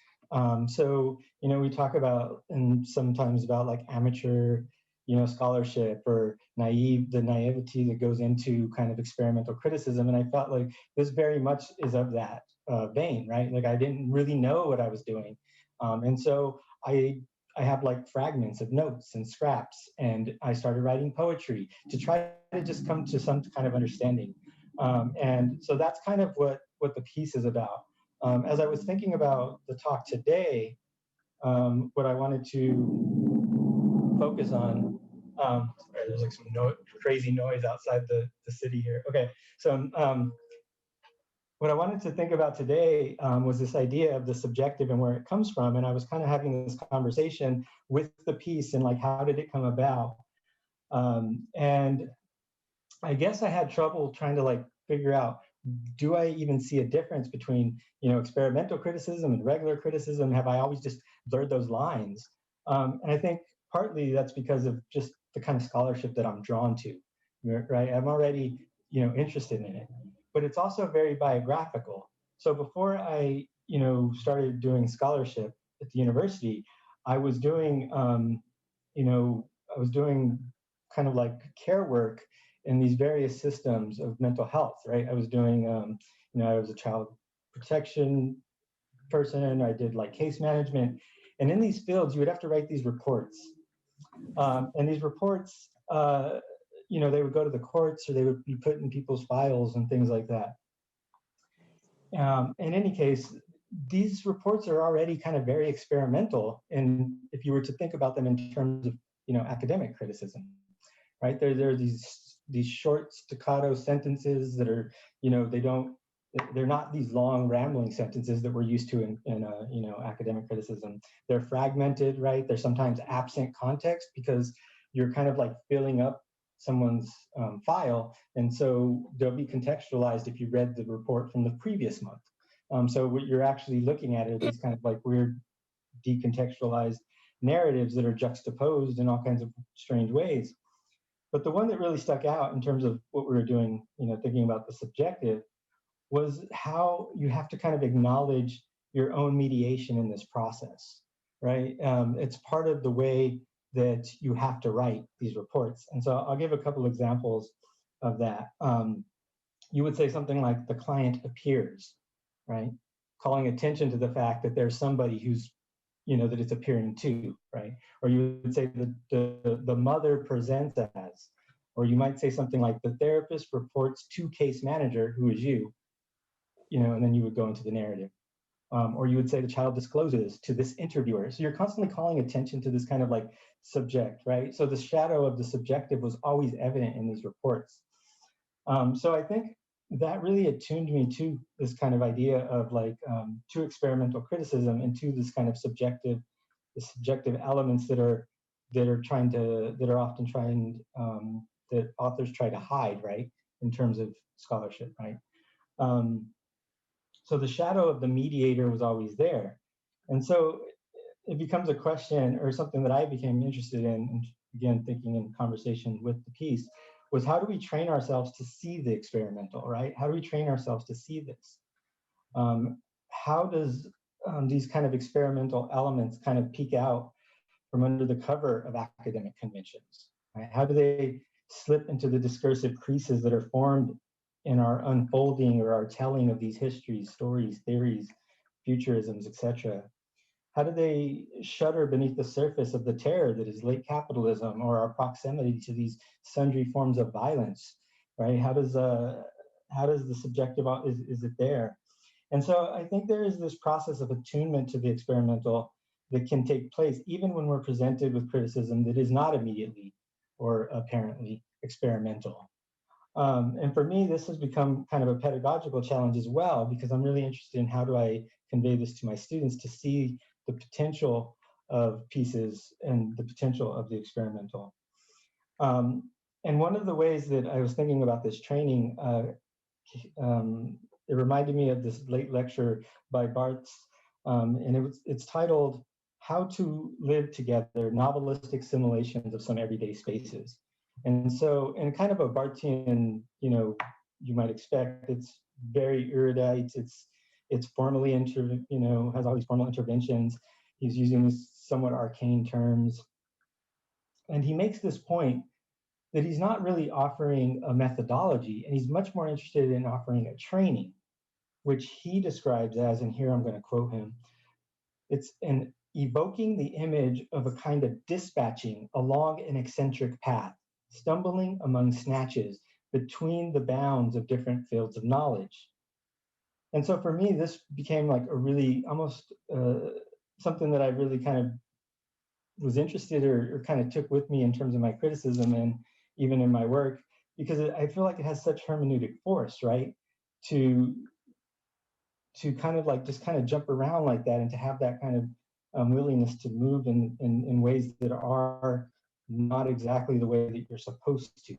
So, you know, we talk about, and sometimes about like amateur, you know, scholarship or the naivety that goes into kind of experimental criticism. And I felt like this very much is of that vein, right? Like I didn't really know what I was doing. And so I have like fragments of notes and scraps, and I started writing poetry to try to just come to some kind of understanding. And so that's kind of what the piece is about. As I was thinking about the talk today, what I wanted to focus on, sorry, there's like some crazy noise outside the city here. Okay, so what I wanted to think about today was this idea of the subjective and where it comes from. And I was kind of having this conversation with the piece and like, how did it come about? And I guess I had trouble trying to like figure out, do I even see a difference between, you know, experimental criticism and regular criticism? Have I always just blurred those lines? And I think partly that's because of just the kind of scholarship that I'm drawn to, right? I'm already, you know, interested in it, but it's also very biographical. So before I, you know, started doing scholarship at the university, I was doing, you know, I was doing kind of like care work in these various systems of mental health, right? I was doing, you know, I was a child protection person. I did like case management. And in these fields, you would have to write these reports. And these reports, you know, they would go to the courts or they would be put in people's files and things like that. In any case, these reports are already kind of very experimental. And if you were to think about them in terms of, you know, academic criticism. right? There are these short staccato sentences that are, they're not these long rambling sentences that we're used to in academic criticism. They're fragmented, right? They're sometimes absent context because you're kind of like filling up someone's file, and so they'll be contextualized if you read the report from the previous month. So what you're actually looking at are these kind of like weird decontextualized narratives that are juxtaposed in all kinds of strange ways. But the one that really stuck out in terms of what we were doing, thinking about the subjective, was how you have to kind of acknowledge your own mediation in this process, right? It's part of the way that you have to write these reports. And so I'll give a couple examples of that. You would say something like the client appears, right? Calling attention to the fact that there's somebody who's, that it's appearing to, right? Or you would say the mother presents as, or you might say something like the therapist reports to case manager, who is you, and then you would go into the narrative. Or you would say the child discloses to this interviewer. So you're constantly calling attention to this kind of like subject, right? So the shadow of the subjective was always evident in these reports. So I think that really attuned me to this kind of idea of like to experimental criticism and to this kind of subjective elements that are often trying that authors try to hide, right, in terms of scholarship, right? So the shadow of the mediator was always there. And so it becomes a question, or something that I became interested in, and again, thinking in conversation with the piece, was how do we train ourselves to see the experimental, right? How do we train ourselves to see this? How does these kind of experimental elements kind of peek out from under the cover of academic conventions, right? How do they slip into the discursive creases that are formed in our unfolding or our telling of these histories, stories, theories, futurisms, etc.? How do they shudder beneath the surface of the terror that is late capitalism or our proximity to these sundry forms of violence, right? How does the subjective, is it there? And so I think there is this process of attunement to the experimental that can take place even when we're presented with criticism that is not immediately or apparently experimental. And for me, this has become kind of a pedagogical challenge as well, because I'm really interested in how do I convey this to my students to see the potential of pieces and the potential of the experimental. And one of the ways that I was thinking about this training, it reminded me of this late lecture by Barthes, and it's titled "How to Live Together: Novelistic Simulations of Some Everyday Spaces." And so, in kind of a Barthian, you might expect, it's very erudite. It's formally has all these formal interventions. He's using these somewhat arcane terms, and he makes this point that he's not really offering a methodology, and he's much more interested in offering a training, which he describes as, and here I'm going to quote him, it's an evoking the image of a kind of dispatching along an eccentric path, stumbling among snatches between the bounds of different fields of knowledge. And so for me, this became like a really almost something that I really kind of was interested or kind of took with me in terms of my criticism and even in my work, because I feel like it has such hermeneutic force, right? To kind of like just kind of jump around like that and to have that kind of willingness to move in ways that are not exactly the way that you're supposed to.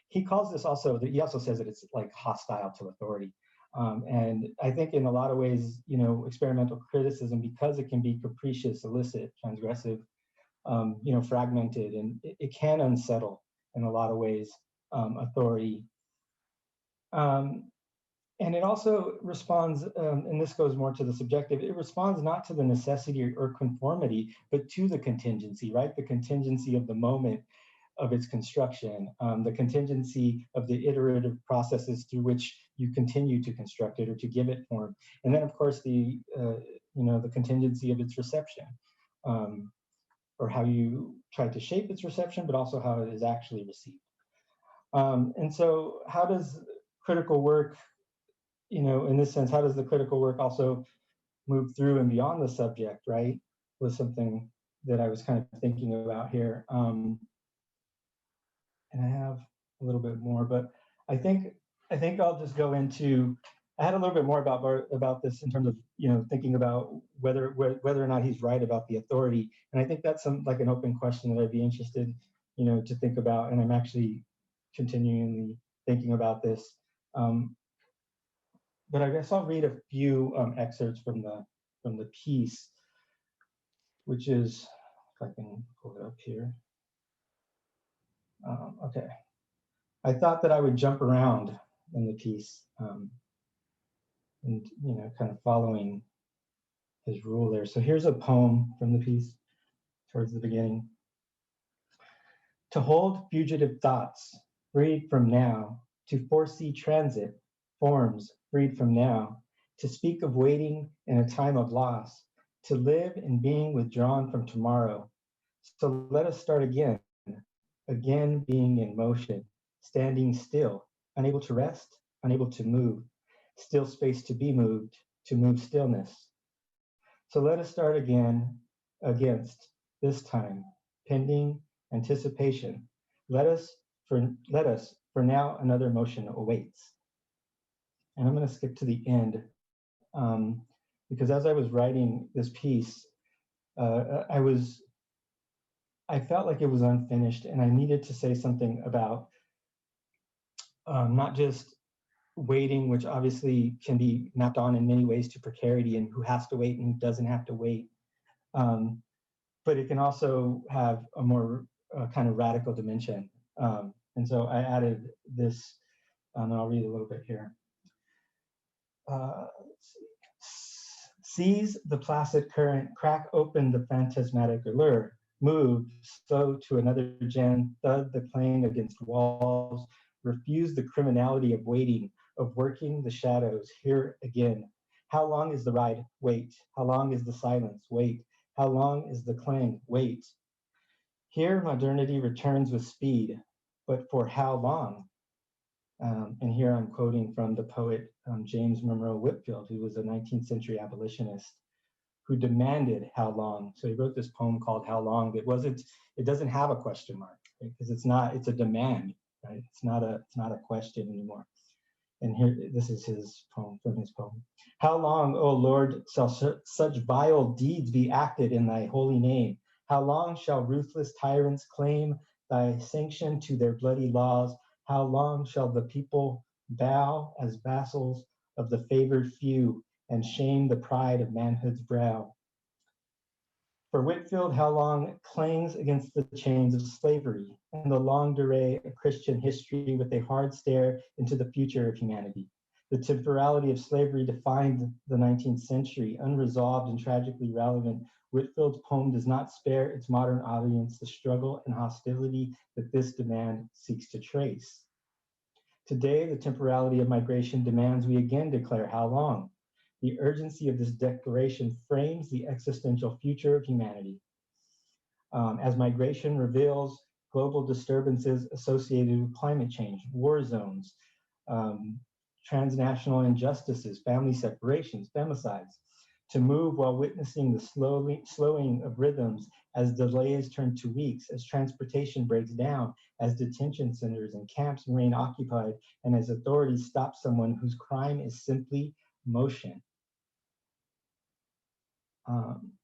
He calls this also, he also says that it's like hostile to authority. And I think in a lot of ways, experimental criticism, because it can be capricious, illicit, transgressive, fragmented, and it can unsettle in a lot of ways authority. And it also responds, and this goes more to the subjective, it responds not to the necessity or conformity, but to the contingency, right? The contingency of the moment of its construction, the contingency of the iterative processes through which you continue to construct it or to give it form. And then of course the contingency of its reception, or how you try to shape its reception, but also how it is actually received. And so how does critical work, in this sense, how does the critical work also move through and beyond the subject, right? Was something that I was kind of thinking about here. and I have a little bit more, but I think I'll just go into. I had a little bit more about this in terms of thinking about whether or not he's right about the authority, and I think that's like an open question that I'd be interested to think about, and I'm actually continually thinking about this. But I guess I'll read a few excerpts from the piece, which is, if I can pull it up here. Okay. I thought that I would jump around in the piece and, kind of following his rule there. So here's a poem from the piece towards the beginning. To hold fugitive thoughts, freed from now, to foresee transit, forms freed from now, to speak of waiting in a time of loss, to live in being withdrawn from tomorrow. So let us start again being in motion, standing still, unable to rest, unable to move, still space to be moved, to move stillness. So let us start again against this time, pending anticipation. Let us for now another motion awaits. And I'm going to skip to the end because as I was writing this piece, I felt like it was unfinished, and I needed to say something about not just waiting, which obviously can be mapped on in many ways to precarity and who has to wait and who doesn't have to wait. But it can also have a more kind of radical dimension. And so I added this, and I'll read a little bit here. Let's see. Seize the placid current, crack open the phantasmatic allure, move slow to another gen, thud the plane against walls, refuse the criminality of waiting, of working the shadows, here again. How long is the ride? Wait. How long is the silence? Wait. How long is the clang? Wait. Here modernity returns with speed, but for how long? And here I'm quoting from the poet James Monroe Whitfield, who was a 19th century abolitionist who demanded how long. So he wrote this poem called How Long. It doesn't have a question mark, right? Because it's a demand, right? It's not a question anymore. And here, this is his poem, from his poem. How long, O Lord, shall such vile deeds be acted in thy holy name? How long shall ruthless tyrants claim thy sanction to their bloody laws? How long shall the people bow as vassals of the favored few and shame the pride of manhood's brow? For Whitfield, how long clangs against the chains of slavery and the longue durée of Christian history with a hard stare into the future of humanity. The temporality of slavery defined the 19th century, unresolved and tragically relevant. Whitfield's poem does not spare its modern audience the struggle and hostility that this demand seeks to trace. Today, the temporality of migration demands we again declare how long. The urgency of this declaration frames the existential future of humanity. As migration reveals global disturbances associated with climate change, war zones, transnational injustices, family separations, femicides, to move while witnessing the slowing of rhythms as delays turn to weeks, as transportation breaks down, as detention centers and camps remain occupied, and as authorities stop someone whose crime is simply motion.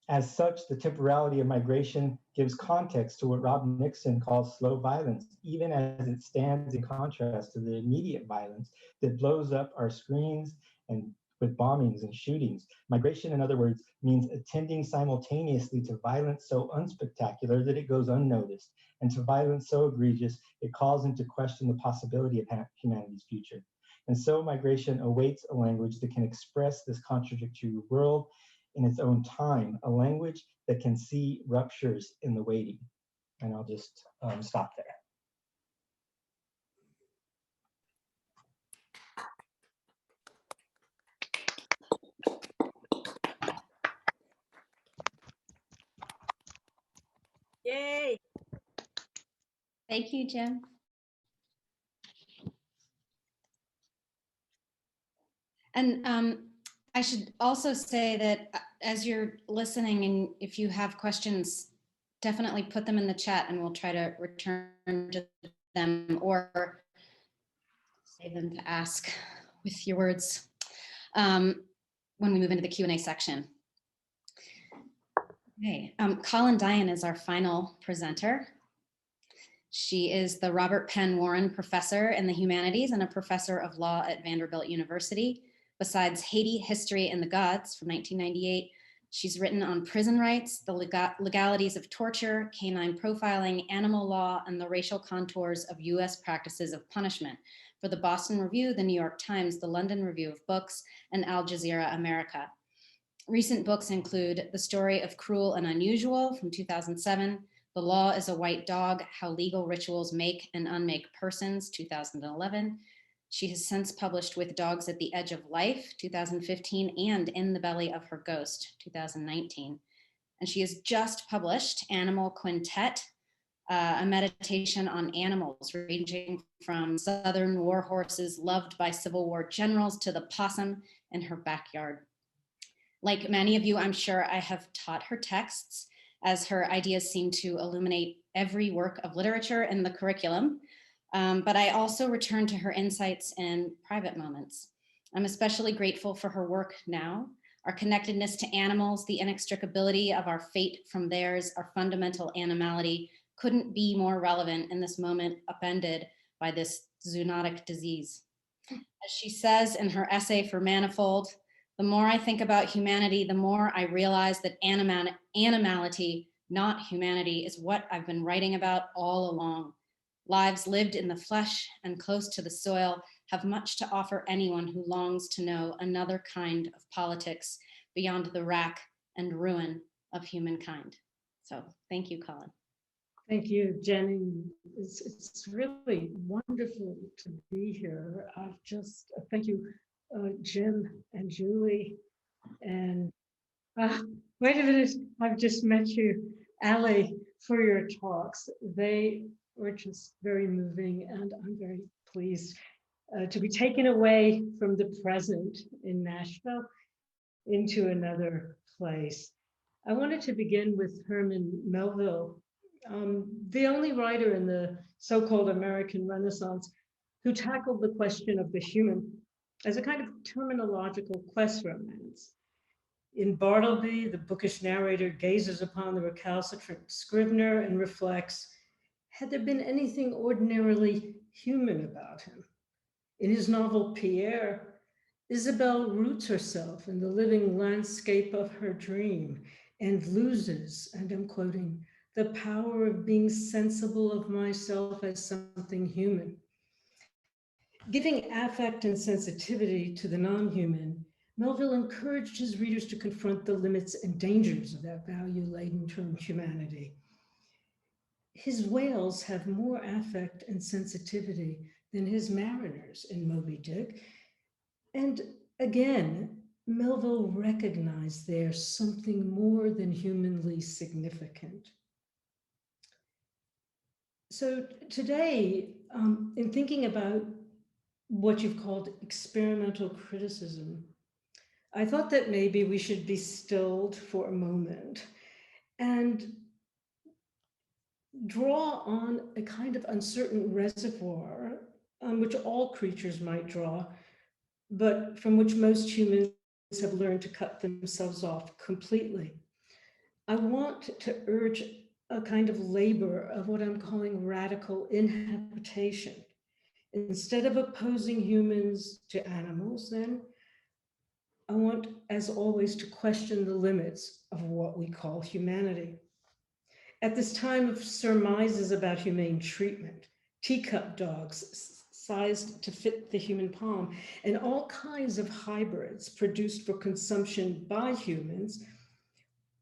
As such, the temporality of migration gives context to what Rob Nixon calls slow violence, even as it stands in contrast to the immediate violence that blows up our screens and with bombings and shootings. Migration, in other words, means attending simultaneously to violence so unspectacular that it goes unnoticed, and to violence so egregious it calls into question the possibility of humanity's future. And so migration awaits a language that can express this contradictory world in its own time, a language that can see ruptures in the waiting. And I'll just stop there. Yay! Thank you, Jim. And I should also say that as you're listening, and if you have questions, definitely put them in the chat and we'll try to return to them or save them to ask with your words when we move into the Q&A section. Okay, Colin Dayan is our final presenter. She is the Robert Penn Warren Professor in the Humanities and a Professor of Law at Vanderbilt University. Besides Haiti, History, and the Gods from 1998, she's written on prison rights, the legalities of torture, canine profiling, animal law, and the racial contours of US practices of punishment for the Boston Review, the New York Times, the London Review of Books, and Al Jazeera America. Recent books include The Story of Cruel and Unusual from 2007, The Law is a White Dog, How Legal Rituals Make and Unmake Persons, 2011. She has since published With Dogs at the Edge of Life, 2015, and In the Belly of Her Ghost, 2019. And she has just published Animal Quintet, a meditation on animals ranging from Southern war horses loved by Civil War generals to the possum in her backyard. Like many of you, I'm sure I have taught her texts, as her ideas seem to illuminate every work of literature in the curriculum. But I also return to her insights in private moments. I'm especially grateful for her work now, our connectedness to animals, the inextricability of our fate from theirs, our fundamental animality couldn't be more relevant in this moment upended by this zoonotic disease. As she says in her essay for Manifold, the more I think about humanity, the more I realize that animality, not humanity, is what I've been writing about all along. Lives lived in the flesh and close to the soil have much to offer anyone who longs to know another kind of politics beyond the rack and ruin of humankind. So thank you, Colin. Thank you, Jenny. It's really wonderful to be here. I've just, thank you, Jim and Julie. And wait a minute, I've just met you, Ali, for your talks. They were just very moving, and I'm very pleased to be taken away from the present in Nashville into another place. I wanted to begin with Herman Melville, the only writer in the so-called American Renaissance who tackled the question of the human as a kind of terminological quest romance. In Bartleby, the bookish narrator gazes upon the recalcitrant Scrivener and reflects, had there been anything ordinarily human about him? In his novel Pierre, Isabel roots herself in the living landscape of her dream and loses, and I'm quoting, the power of being sensible of myself as something human. Giving affect and sensitivity to the non-human, Melville encouraged his readers to confront the limits and dangers of that value-laden term humanity. His whales have more affect and sensitivity than his mariners in Moby Dick. And again, Melville recognized there's something more than humanly significant. So today, in thinking about what you've called experimental criticism, I thought that maybe we should be stilled for a moment and draw on a kind of uncertain reservoir on which all creatures might draw, but from which most humans have learned to cut themselves off completely. I want to urge a kind of labor of what I'm calling radical inhabitation. Instead of opposing humans to animals, then, I want, as always, to question the limits of what we call humanity. At this time of surmises about humane treatment, teacup dogs sized to fit the human palm, and all kinds of hybrids produced for consumption by humans,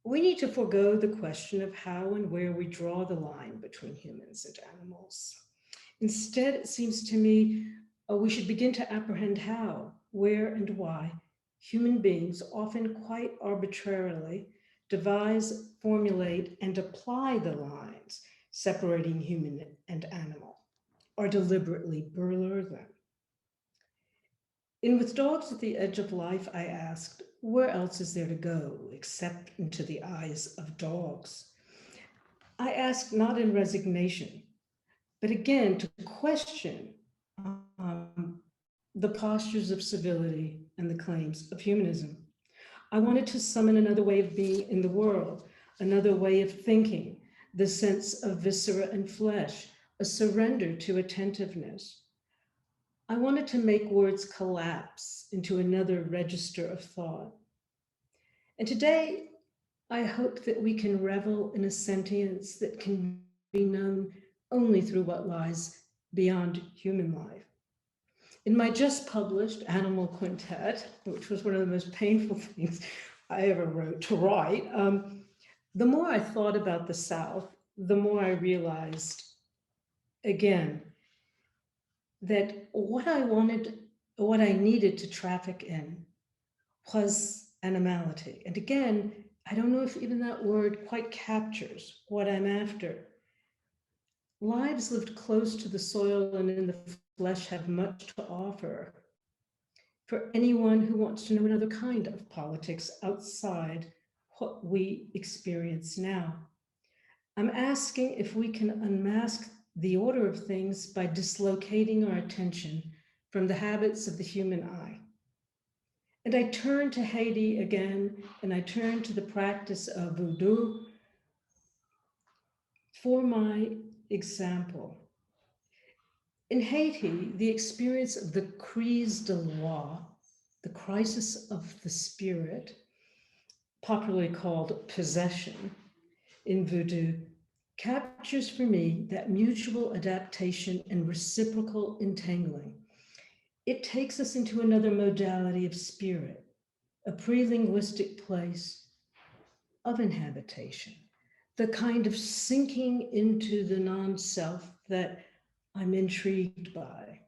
we need to forego the question of how and where we draw the line between humans and animals. Instead, it seems to me, we should begin to apprehend how, where, and why human beings, often quite arbitrarily, devise, formulate, and apply the lines separating human and animal, or deliberately blur them. In With Dogs at the Edge of Life, I asked, where else is there to go except into the eyes of dogs? I asked not in resignation, but again, to question the postures of civility and the claims of humanism. I wanted to summon another way of being in the world, another way of thinking, the sense of viscera and flesh, a surrender to attentiveness. I wanted to make words collapse into another register of thought. And today, I hope that we can revel in a sentience that can be known only through what lies beyond human life. In my just published Animal Quintet, which was one of the most painful things I ever wrote to write, the more I thought about the South, the more I realized, again, that what I needed to traffic in was animality. And again, I don't know if even that word quite captures what I'm after. Lives lived close to the soil and in the flesh have much to offer for anyone who wants to know another kind of politics outside what we experience now. I'm asking if we can unmask the order of things by dislocating our attention from the habits of the human eye. And I turn to Haiti again, and I turn to the practice of voodoo for my example. In Haiti, the experience of the crise de loi, the crisis of the spirit, popularly called possession in voodoo, captures for me that mutual adaptation and reciprocal entangling. It takes us into another modality of spirit, a pre-linguistic place of inhabitation, the kind of sinking into the non-self that I'm intrigued by.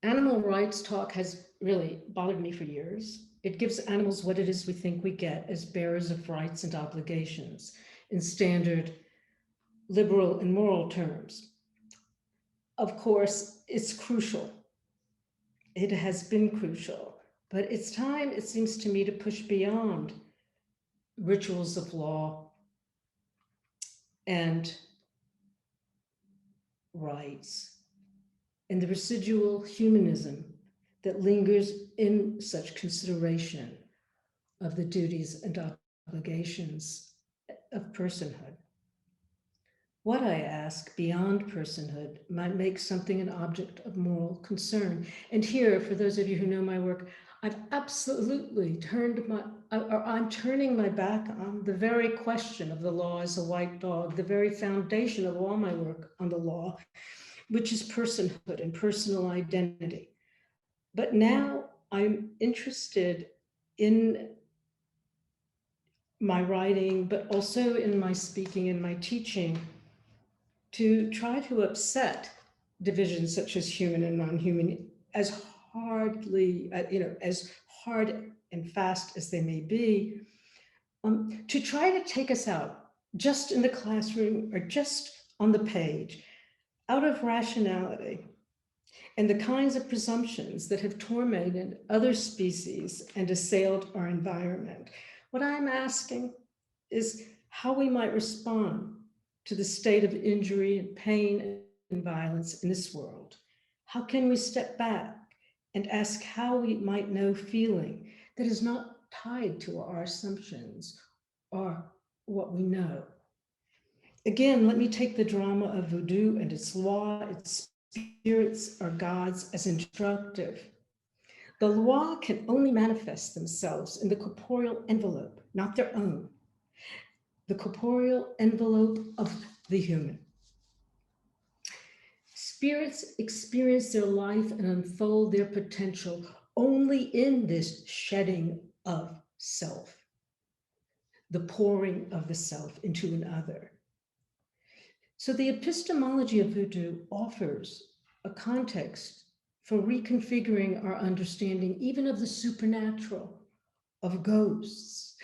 Animal rights talk has really bothered me for years. It gives animals what it is we think we get as bearers of rights and obligations in standard liberal and moral terms. Of course, it's crucial. It has been crucial, but it's time, it seems to me, to push beyond rituals of law and rights and the residual humanism that lingers in such consideration of the duties and obligations of personhood. What I ask beyond personhood might make something an object of moral concern. And here, for those of you who know my work, I've absolutely I'm turning my back on the very question of the law as a white dog, the very foundation of all my work on the law, which is personhood and personal identity. But now I'm interested in my writing, but also in my speaking and my teaching, to try to upset divisions such as human and non-human as hardly, as hard and fast as they may be, to try to take us out just in the classroom or just on the page, out of rationality and the kinds of presumptions that have tormented other species and assailed our environment. What I'm asking is how we might respond to the state of injury and pain and violence in this world. How can we step back and ask how we might know feeling that is not tied to our assumptions or what we know? Again, let me take the drama of voodoo and its law, its spirits or gods as instructive. The law can only manifest themselves in the corporeal envelope, not their own. The corporeal envelope of the human. Spirits experience their life and unfold their potential only in this shedding of self, the pouring of the self into another. So the epistemology of voodoo offers a context for reconfiguring our understanding, even of the supernatural, of ghosts.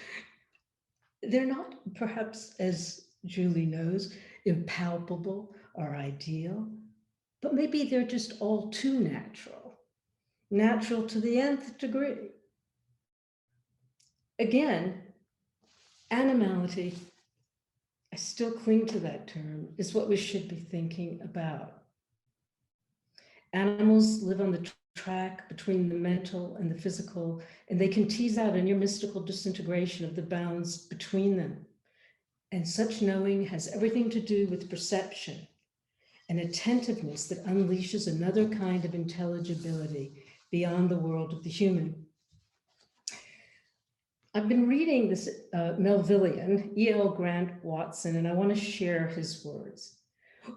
They're not, perhaps, as Julie knows, impalpable or ideal, but maybe they're just all too natural to the nth degree. Again, animality, I still cling to that term, is what we should be thinking about. Animals live on the track between the mental and the physical, and they can tease out a near mystical disintegration of the bounds between them. And such knowing has everything to do with perception, an attentiveness that unleashes another kind of intelligibility beyond the world of the human. I've been reading this Melvillian, E.L. Grant Watson, and I want to share his words.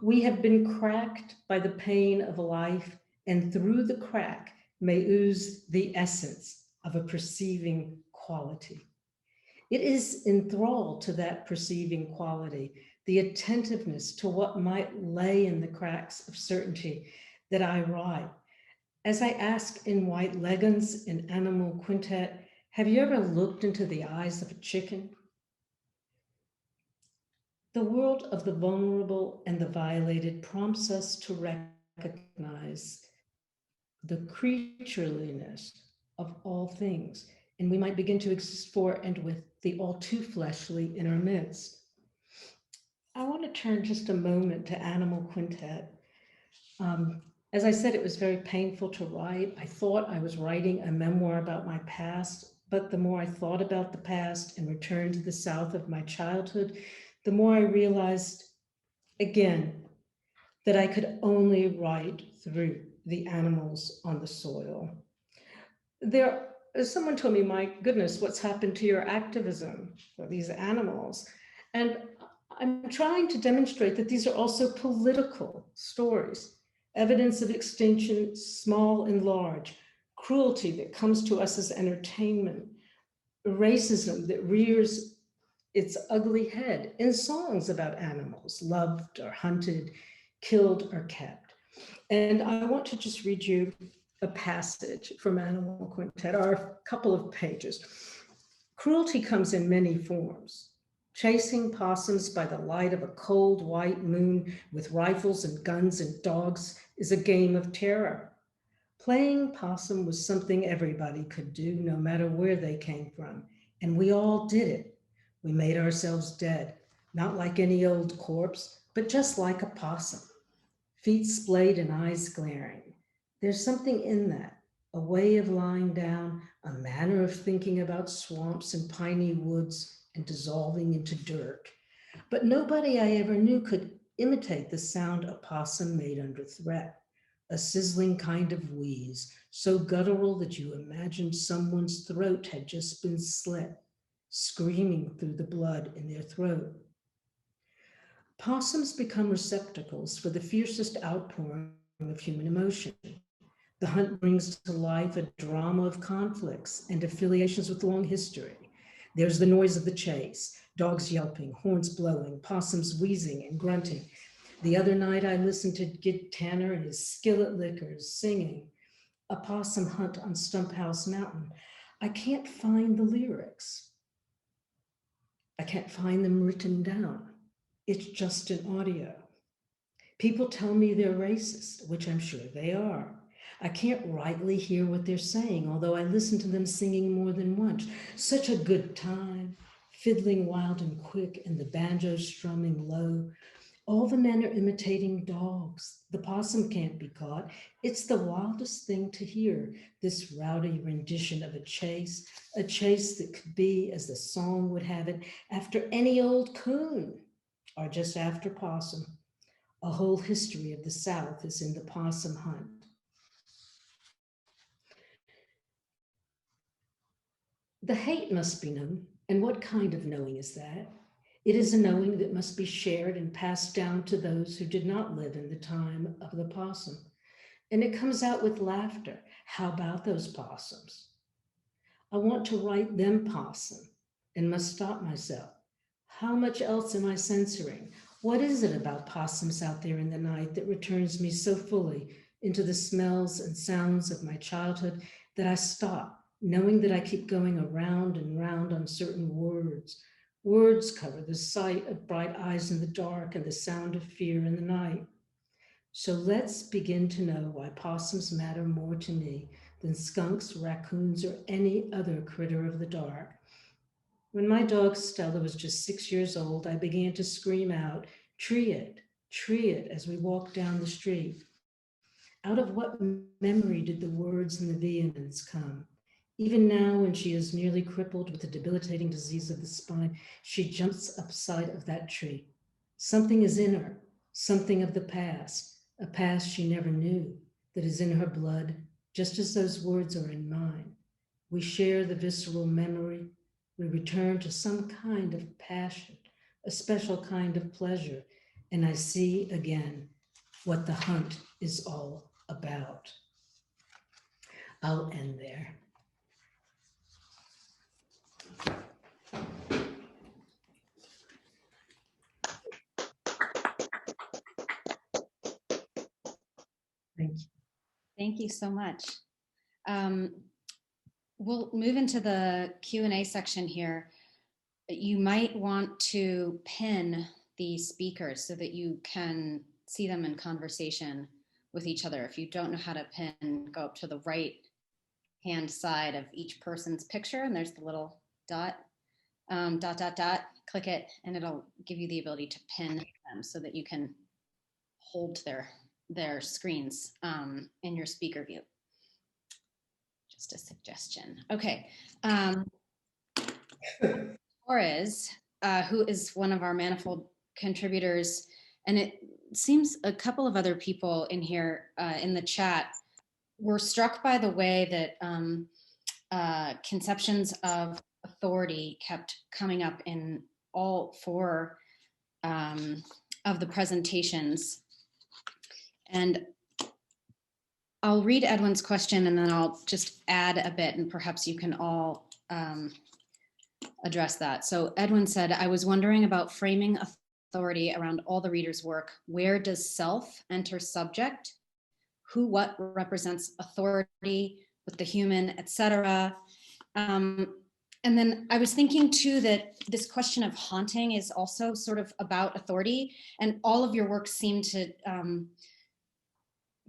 We have been cracked by the pain of life, and through the crack may ooze the essence of a perceiving quality. It is enthralled to that perceiving quality, the attentiveness to what might lay in the cracks of certainty, that I write. As I ask in White Leggins in Animal Quintet, have you ever looked into the eyes of a chicken? The world of the vulnerable and the violated prompts us to recognize the creatureliness of all things, and we might begin to exist for and with the all too fleshly in our midst. I want to turn just a moment to Animal Quintet. As I said, it was very painful to write. I thought I was writing a memoir about my past, but the more I thought about the past and returned to the South of my childhood, the more I realized, again, that I could only write through the animals on the soil. Someone told me, my goodness, what's happened to your activism for these animals? And I'm trying to demonstrate that these are also political stories, evidence of extinction, small and large, cruelty that comes to us as entertainment, racism that rears its ugly head in songs about animals, loved or hunted, killed or kept. And I want to just read you a passage from Animal Quintet, or a couple of pages. Cruelty comes in many forms. Chasing possums by the light of a cold white moon with rifles and guns and dogs is a game of terror. Playing possum was something everybody could do, no matter where they came from, and we all did it. We made ourselves dead, not like any old corpse, but just like a possum. Feet splayed and eyes glaring. There's something in that, a way of lying down, a manner of thinking about swamps and piney woods and dissolving into dirt. But nobody I ever knew could imitate the sound a possum made under threat, a sizzling kind of wheeze, so guttural that you imagined someone's throat had just been slit, screaming through the blood in their throat. Possums become receptacles for the fiercest outpouring of human emotion. The hunt brings to life a drama of conflicts and affiliations with long history. There's the noise of the chase, dogs yelping, horns blowing, possums wheezing and grunting. The other night I listened to Gid Tanner and his skillet lickers singing a possum hunt on Stump House Mountain. I can't find the lyrics. I can't find them written down. It's just an audio. People tell me they're racist, which I'm sure they are. I can't rightly hear what they're saying, although I listen to them singing more than once. Such a good time, fiddling wild and quick and the banjo strumming low. All the men are imitating dogs. The possum can't be caught. It's the wildest thing to hear, this rowdy rendition of a chase that could be, as the song would have it, after any old coon or just after possum. A whole history of the South is in the possum hunt. The hate must be known, and what kind of knowing is that? It is a knowing that must be shared and passed down to those who did not live in the time of the possum. And it comes out with laughter. How about those possums? I want to write them possum and must stop myself. How much else am I censoring? What is it about possums out there in the night that returns me so fully into the smells and sounds of my childhood that I stop, knowing that I keep going around and round on certain words. Words cover the sight of bright eyes in the dark and the sound of fear in the night. So let's begin to know why possums matter more to me than skunks, raccoons, or any other critter of the dark. When my dog Stella was just 6 years old, I began to scream out, tree it, as we walked down the street. Out of what memory did the words and the vehemence come? Even now, when she is nearly crippled with a debilitating disease of the spine, she jumps upside of that tree. Something is in her, something of the past, a past she never knew, that is in her blood, just as those words are in mine. We share the visceral memory. We return to some kind of passion, a special kind of pleasure, and I see again what the hunt is all about. I'll end there. Thank you. Thank you so much. We'll move into the Q&A section here. You might want to pin the speakers so that you can see them in conversation with each other. If you don't know how to pin, go up to the right hand side of each person's picture and there's the little dot, click it and it'll give you the ability to pin them so that you can hold their screens in your speaker view. Just a suggestion. Okay. Torres, who is one of our manifold contributors, and it seems a couple of other people in here in the chat were struck by the way that conceptions of authority kept coming up in all four of the presentations. And I'll read Edwin's question and then I'll just add a bit and perhaps you can all address that. So Edwin said, I was wondering about framing authority around all the reader's work. Where does self enter subject? Who, what represents authority with the human, etc. And then I was thinking too that this question of haunting is also sort of about authority, and all of your work seem to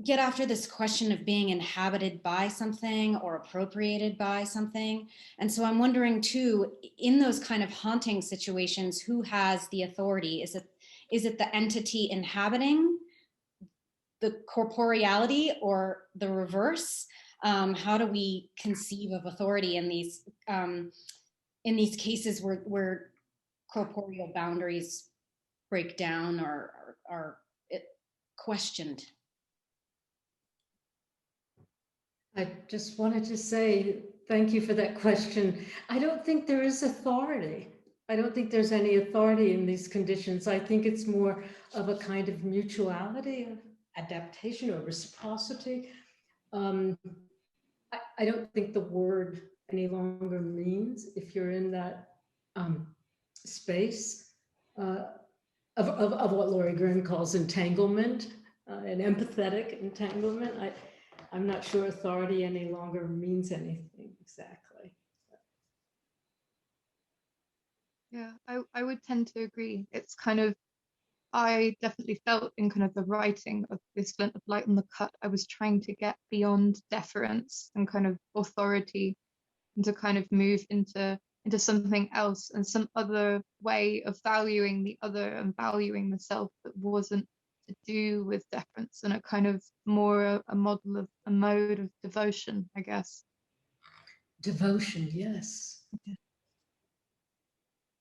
get after this question of being inhabited by something or appropriated by something. And so I'm wondering too, in those kind of haunting situations, who has the authority? Is it the entity inhabiting the corporeality or the reverse? How do we conceive of authority in these cases where corporeal boundaries break down or are questioned? I just wanted to say thank you for that question. I don't think there is authority. I don't think there's any authority in these conditions. I think it's more of a kind of mutuality, of adaptation or reciprocity. I don't think the word any longer means, if you're in that space of what Laurie Grin calls entanglement, an empathetic entanglement. I'm not sure authority any longer means anything exactly. Yeah, I would tend to agree. It's kind of, I definitely felt in kind of the writing of this Glint of Light on the Cut, I was trying to get beyond deference and kind of authority and to kind of move into something else and some other way of valuing the other and valuing the self that wasn't to do with deference, and a kind of more a model of a mode of devotion, I guess. Devotion, yes. I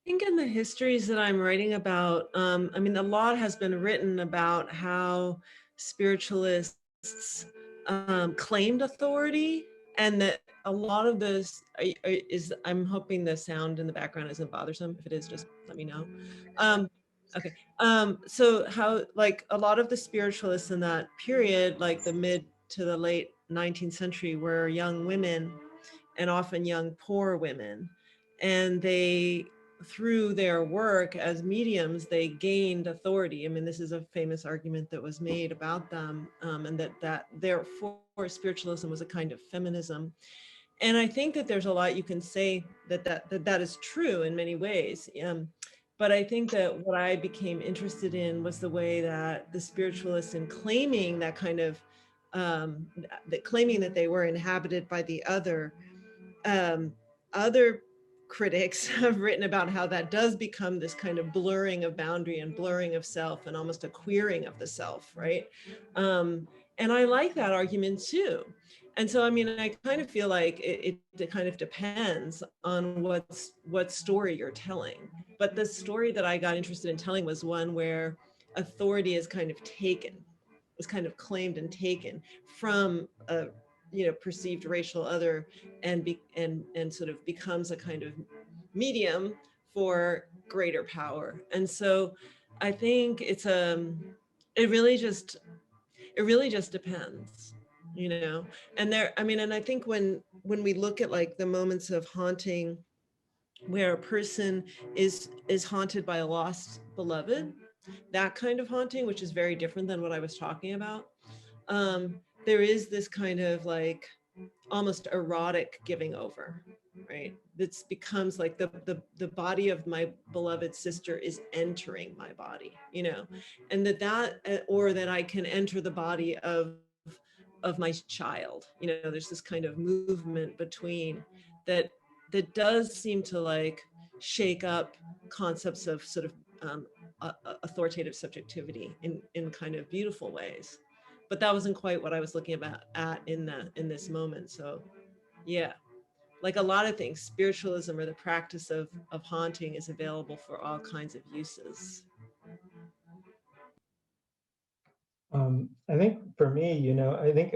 think in the histories that I'm writing about, I mean, a lot has been written about how spiritualists claimed authority, and that a lot of this is, I'm hoping the sound in the background isn't bothersome. If it is, just let me know. Okay, so how, like, a lot of the spiritualists in that period, like the mid to the late 19th century, were young women, and often young poor women, and they, through their work as mediums, they gained authority. I mean, this is a famous argument that was made about them, and that therefore spiritualism was a kind of feminism. And I think that there's a lot you can say that is true in many ways. But I think that what I became interested in was the way that the spiritualists, in claiming that kind of, claiming that they were inhabited by the other critics have written about how that does become this kind of blurring of boundary and blurring of self and almost a queering of the self, right? And I like that argument too. And so, I mean, I kind of feel like it kind of depends on what story you're telling. But the story that I got interested in telling was one where authority is kind of taken, is kind of claimed and taken from a perceived racial other, and sort of becomes a kind of medium for greater power. And so I think it really just depends, and and I think when we look at like the moments of haunting where a person is haunted by a lost beloved, that kind of haunting, which is very different than what I was talking about, there is this kind of like almost erotic giving over, right? That becomes like the body of my beloved sister is entering my body, and or that I can enter the body of my child. There's this kind of movement between that does seem to like shake up concepts of sort of authoritative subjectivity in kind of beautiful ways. But that wasn't quite what I was looking at in this moment. So yeah, like a lot of things, spiritualism or the practice of haunting is available for all kinds of uses. I think for me, I think,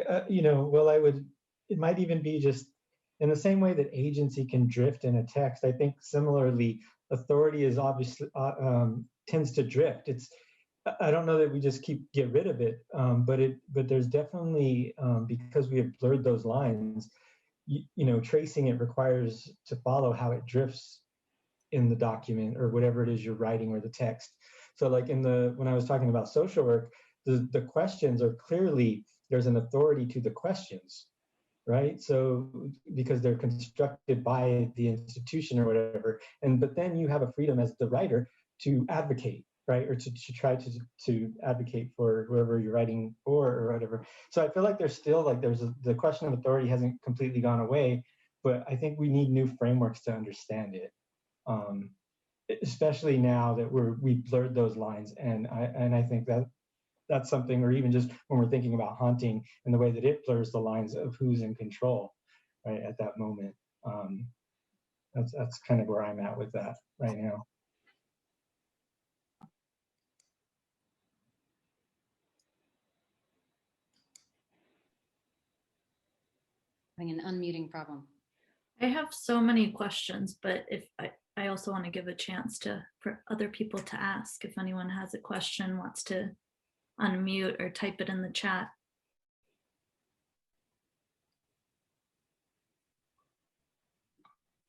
it might even be just in the same way that agency can drift in a text. I think similarly, authority is obviously tends to drift. I don't know that we just get rid of it, but there's definitely, because we have blurred those lines, tracing it requires to follow how it drifts in the document or whatever it is you're writing or the text. So like when I was talking about social work, the questions are clearly, there's an authority to the questions, right? So because they're constructed by the institution or whatever, but then you have a freedom as the writer to advocate, right? Or to try to advocate for whoever you're writing for or whatever. So I feel like there's still like, the question of authority hasn't completely gone away, but I think we need new frameworks to understand it. Especially now that we've blurred those lines. And I think that's something, or even just when we're thinking about haunting and the way that it blurs the lines of who's in control, right, at that moment. That's kind of where I'm at with that right now. Having an unmuting problem. I have so many questions, but if I also want to give a chance for other people to ask. If anyone has a question, wants to unmute or type it in the chat.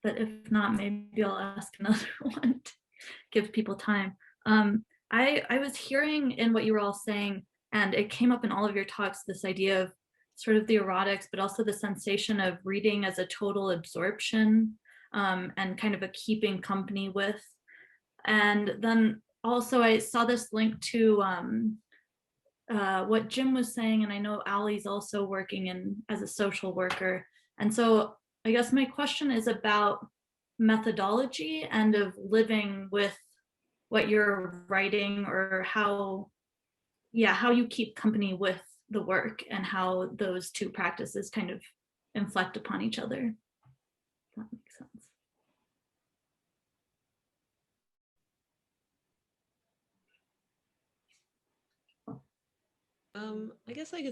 But if not, maybe I'll ask another one to give people time. I was hearing in what you were all saying, and it came up in all of your talks, this idea of sort of the erotics, but also the sensation of reading as a total absorption, and kind of a keeping company with. And then also I saw this link to what Jim was saying, and I know Allie's also working as a social worker. And so I guess my question is about methodology and of living with what you're writing, or how you keep company with the work, and how those two practices kind of inflect upon each other. If that makes sense. I guess I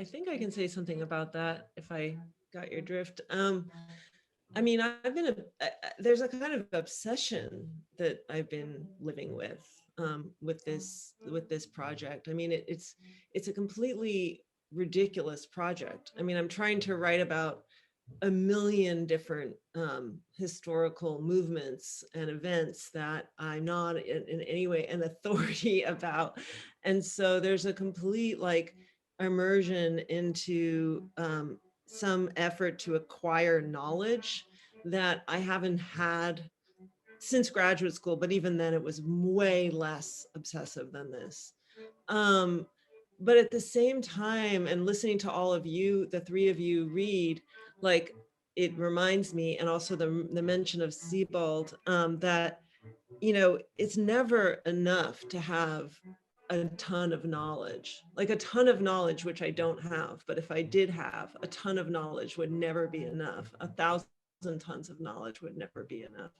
think I can say something about that if I got your drift. I mean, there's a kind of obsession that I've been living with this project. I mean, it's a completely ridiculous project. I mean, I'm trying to write about a million different historical movements and events that I'm not in any way an authority about. And so there's a complete like immersion into some effort to acquire knowledge that I haven't had since graduate school, but even then it was way less obsessive than this. But at the same time, and listening to all of you, the three of you read, like it reminds me, and also the mention of Sebald, that, you know, it's never enough to have a ton of knowledge, like a ton of knowledge, which I don't have, but if I did have a ton of knowledge would never be enough. 1,000 tons of knowledge would never be enough.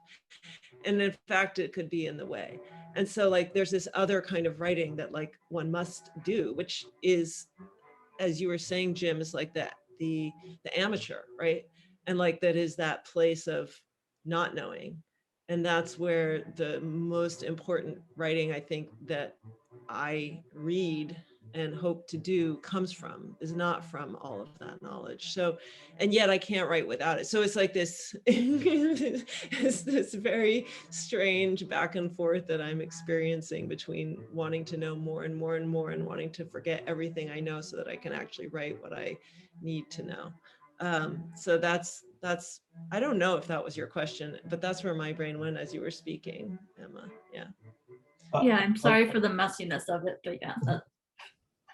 And in fact, it could be in the way. And so like, there's this other kind of writing that like one must do, which is, as you were saying, Jim, is like that, the amateur, right? And like, that is that place of not knowing. And that's where the most important writing, I think, that I read and hope to do comes from, is not from all of that knowledge. So, and yet I can't write without it. So it's like this, it's this very strange back and forth that I'm experiencing between wanting to know more and more and more, and wanting to forget everything I know so that I can actually write what I need to know. So that's, I don't know if that was your question, but that's where my brain went as you were speaking, Emma. Yeah. Yeah, I'm sorry for the messiness of it, but yeah.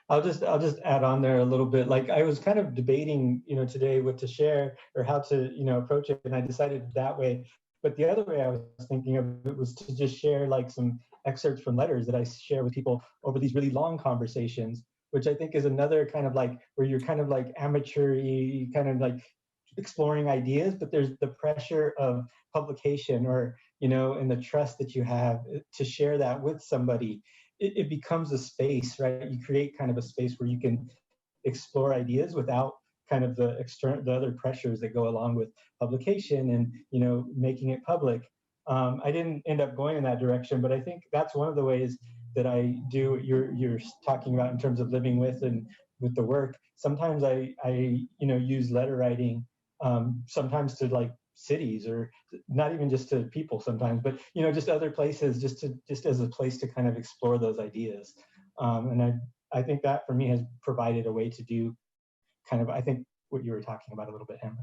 I'll just add on there a little bit. Like, I was kind of debating, you know, today what to share or how to, you know, approach it, and I decided that way. But the other way I was thinking of it was to just share like some excerpts from letters that I share with people over these really long conversations, which I think is another kind of like where you're kind of like amateur-y, kind of like exploring ideas, but there's the pressure of publication, or, you know, and the trust that you have to share that with somebody. It becomes a space, right? You create kind of a space where you can explore ideas without kind of the other pressures that go along with publication and, you know, making it public. I didn't end up going in that direction, but I think that's one of the ways that I do what you're talking about in terms of living with and with the work. Sometimes I you know, use letter writing, sometimes to like cities, or not even just to people sometimes, but, you know, just other places, just as a place to kind of explore those ideas. And I think that for me has provided a way to do kind of, I think, what you were talking about a little bit, Amber.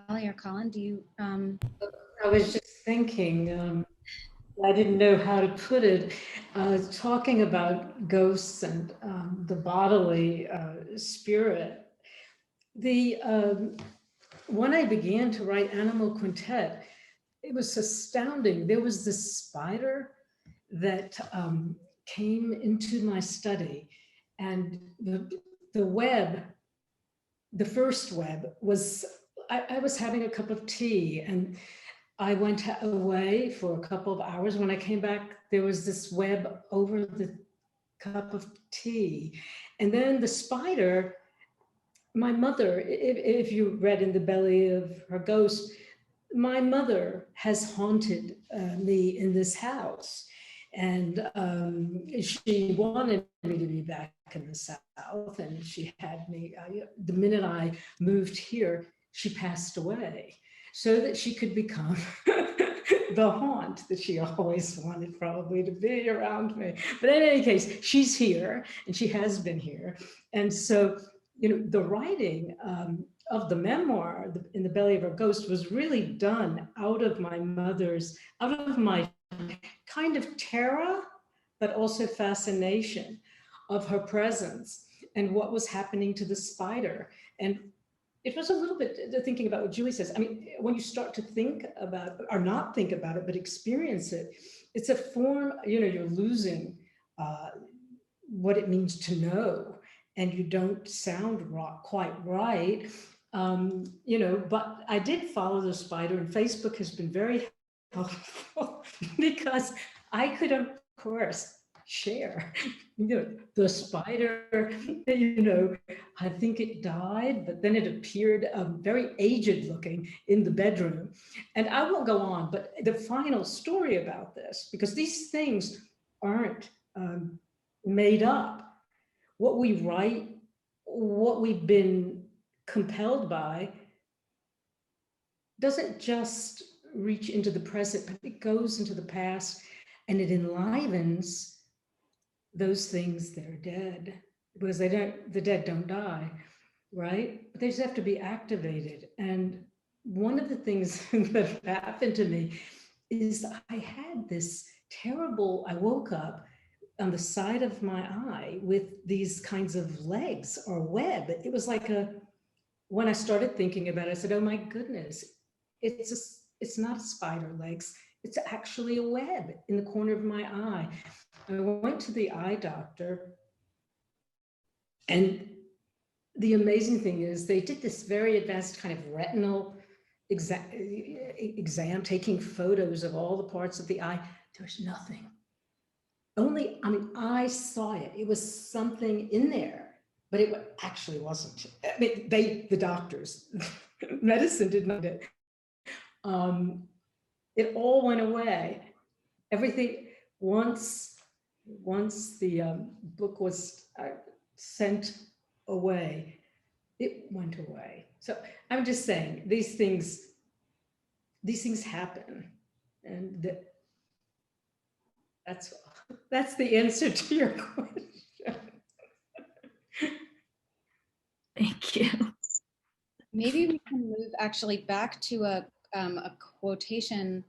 Ali or Colin, do you? I was just thinking, I didn't know how to put it, talking about ghosts and the bodily spirit. When I began to write Animal Quintet, it was astounding. There was this spider that came into my study, and the web, the first web was, I was having a cup of tea, and I went away for a couple of hours. When I came back, there was this web over the cup of tea. And then the spider, my mother, if you read In the Belly of Her Ghost, my mother has haunted me in this house. And she wanted me to be back in the South, and she had me, the minute I moved here, she passed away, so that she could become the haunt that she always wanted probably to be around me. But in any case, she's here, and she has been here. And so, you know, the writing of the memoir, In the Belly of Her Ghost, was really done out of my mother's, out of my kind of terror, but also fascination of her presence and what was happening to the spider. And it was a little bit thinking about what Julie says. I mean, when you start to think about, or not think about it, but experience it, it's a form, you know, you're losing what it means to know, and you don't sound quite right. You know, but I did follow the spider, and Facebook has been very helpful because I could, of course, share, you know, the spider, you know, I think it died, but then it appeared very aged looking in the bedroom. And I won't go on, but the final story about this, because these things aren't made up. What we write, what we've been compelled by, doesn't just reach into the present, but it goes into the past, and it enlivens those things that are dead, because they don't, the dead don't die, right? But they just have to be activated. And one of the things that happened to me is I had this terrible, I woke up on the side of my eye with these kinds of legs or web. It was like when I started thinking about it, I said, oh my goodness, it's not a spider legs. It's actually a web in the corner of my eye. I went to the eye doctor, and the amazing thing is they did this very advanced kind of retinal exam, taking photos of all the parts of the eye. There's nothing. Only, I mean, I saw it. It was something in there, but it actually wasn't. I mean, the doctors, medicine did not. It all went away. Everything, once the book was sent away, it went away. So I'm just saying, these things happen, and that's the answer to your question. Thank you. Maybe we can move actually back to a quotation.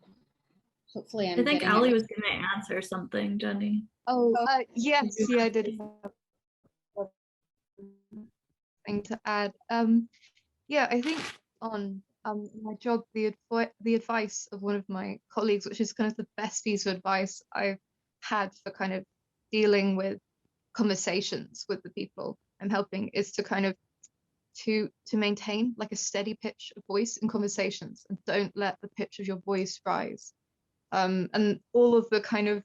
Hopefully I'm I think getting Ali it. was going to answer something, Jenny. Oh, yes, yeah, I did have a thing to add. Yeah, I think on my job, the advice of one of my colleagues, which is kind of the best piece of advice I've had for kind of dealing with conversations with the people I'm helping, is to kind of to maintain like a steady pitch of voice in conversations, and don't let the pitch of your voice rise. And all of the kind of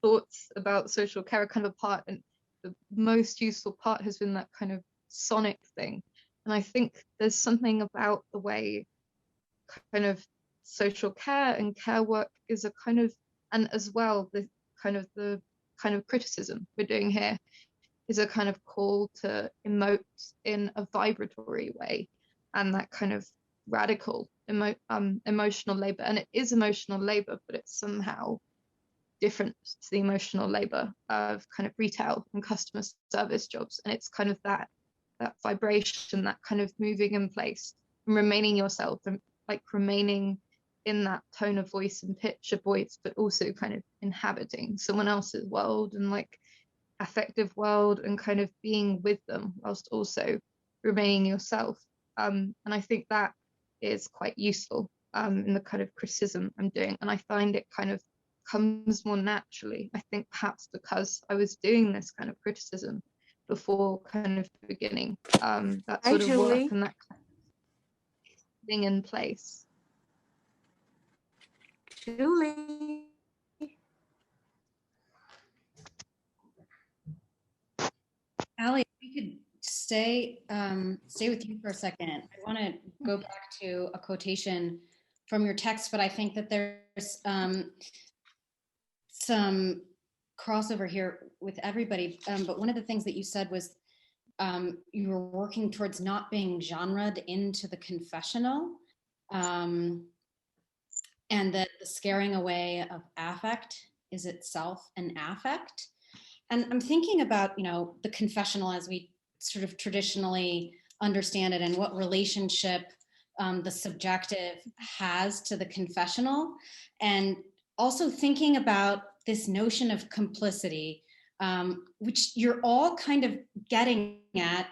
thoughts about social care are kind of apart, and the most useful part has been that kind of sonic thing. And I think there's something about the way kind of social care and care work is a kind of, and as well the kind of criticism we're doing here is a kind of call to emote in a vibratory way, and that kind of radical emotional labor. And it is emotional labor, but it's somehow different to the emotional labor of kind of retail and customer service jobs. And it's kind of that vibration, that kind of moving in place and remaining yourself, and like remaining in that tone of voice and pitch of voice, but also kind of inhabiting someone else's world and like affective world, and kind of being with them whilst also remaining yourself. And I think that is quite useful in the kind of criticism I'm doing. And I find it kind of comes more naturally, I think perhaps because I was doing this kind of criticism before kind of beginning that sort of work and that kind of thing in place. Julie. Ali, if we could stay with you for a second. I want to go back to a quotation from your text, but I think that there's some crossover here with everybody. But one of the things that you said was you were working towards not being genred into the confessional, and that the scaring away of affect is itself an affect. And I'm thinking about, the confessional as we sort of traditionally understand it, and what relationship the subjective has to the confessional. And also thinking about this notion of complicity, which you're all kind of getting at.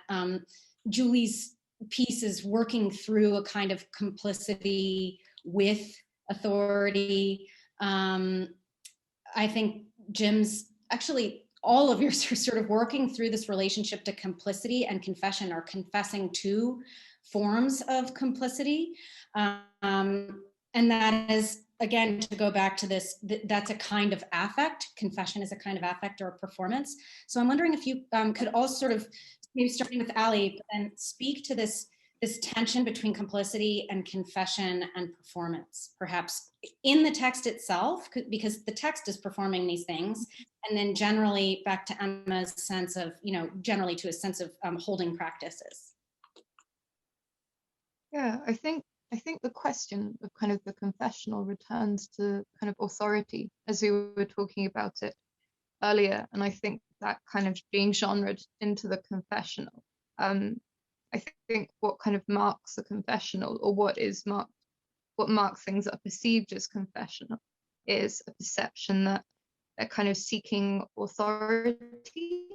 Julie's piece is working through a kind of complicity with authority. I think Jim's, actually all of yours are sort of working through this relationship to complicity and confession, or confessing to forms of complicity. And that is, again, to go back to this, that's a kind of affect. Confession is a kind of affect or a performance. So I'm wondering if you could all sort of, maybe starting with Ali, and speak to this tension between complicity and confession and performance, perhaps in the text itself, because the text is performing these things, and then generally back to Emma's sense of, generally to a sense of holding practices. Yeah, I think the question of kind of the confessional returns to kind of authority, as we were talking about it earlier. And I think that kind of being genred into the confessional, I think what kind of marks a confessional, or what marks things that are perceived as confessional, is a perception that they're kind of seeking authority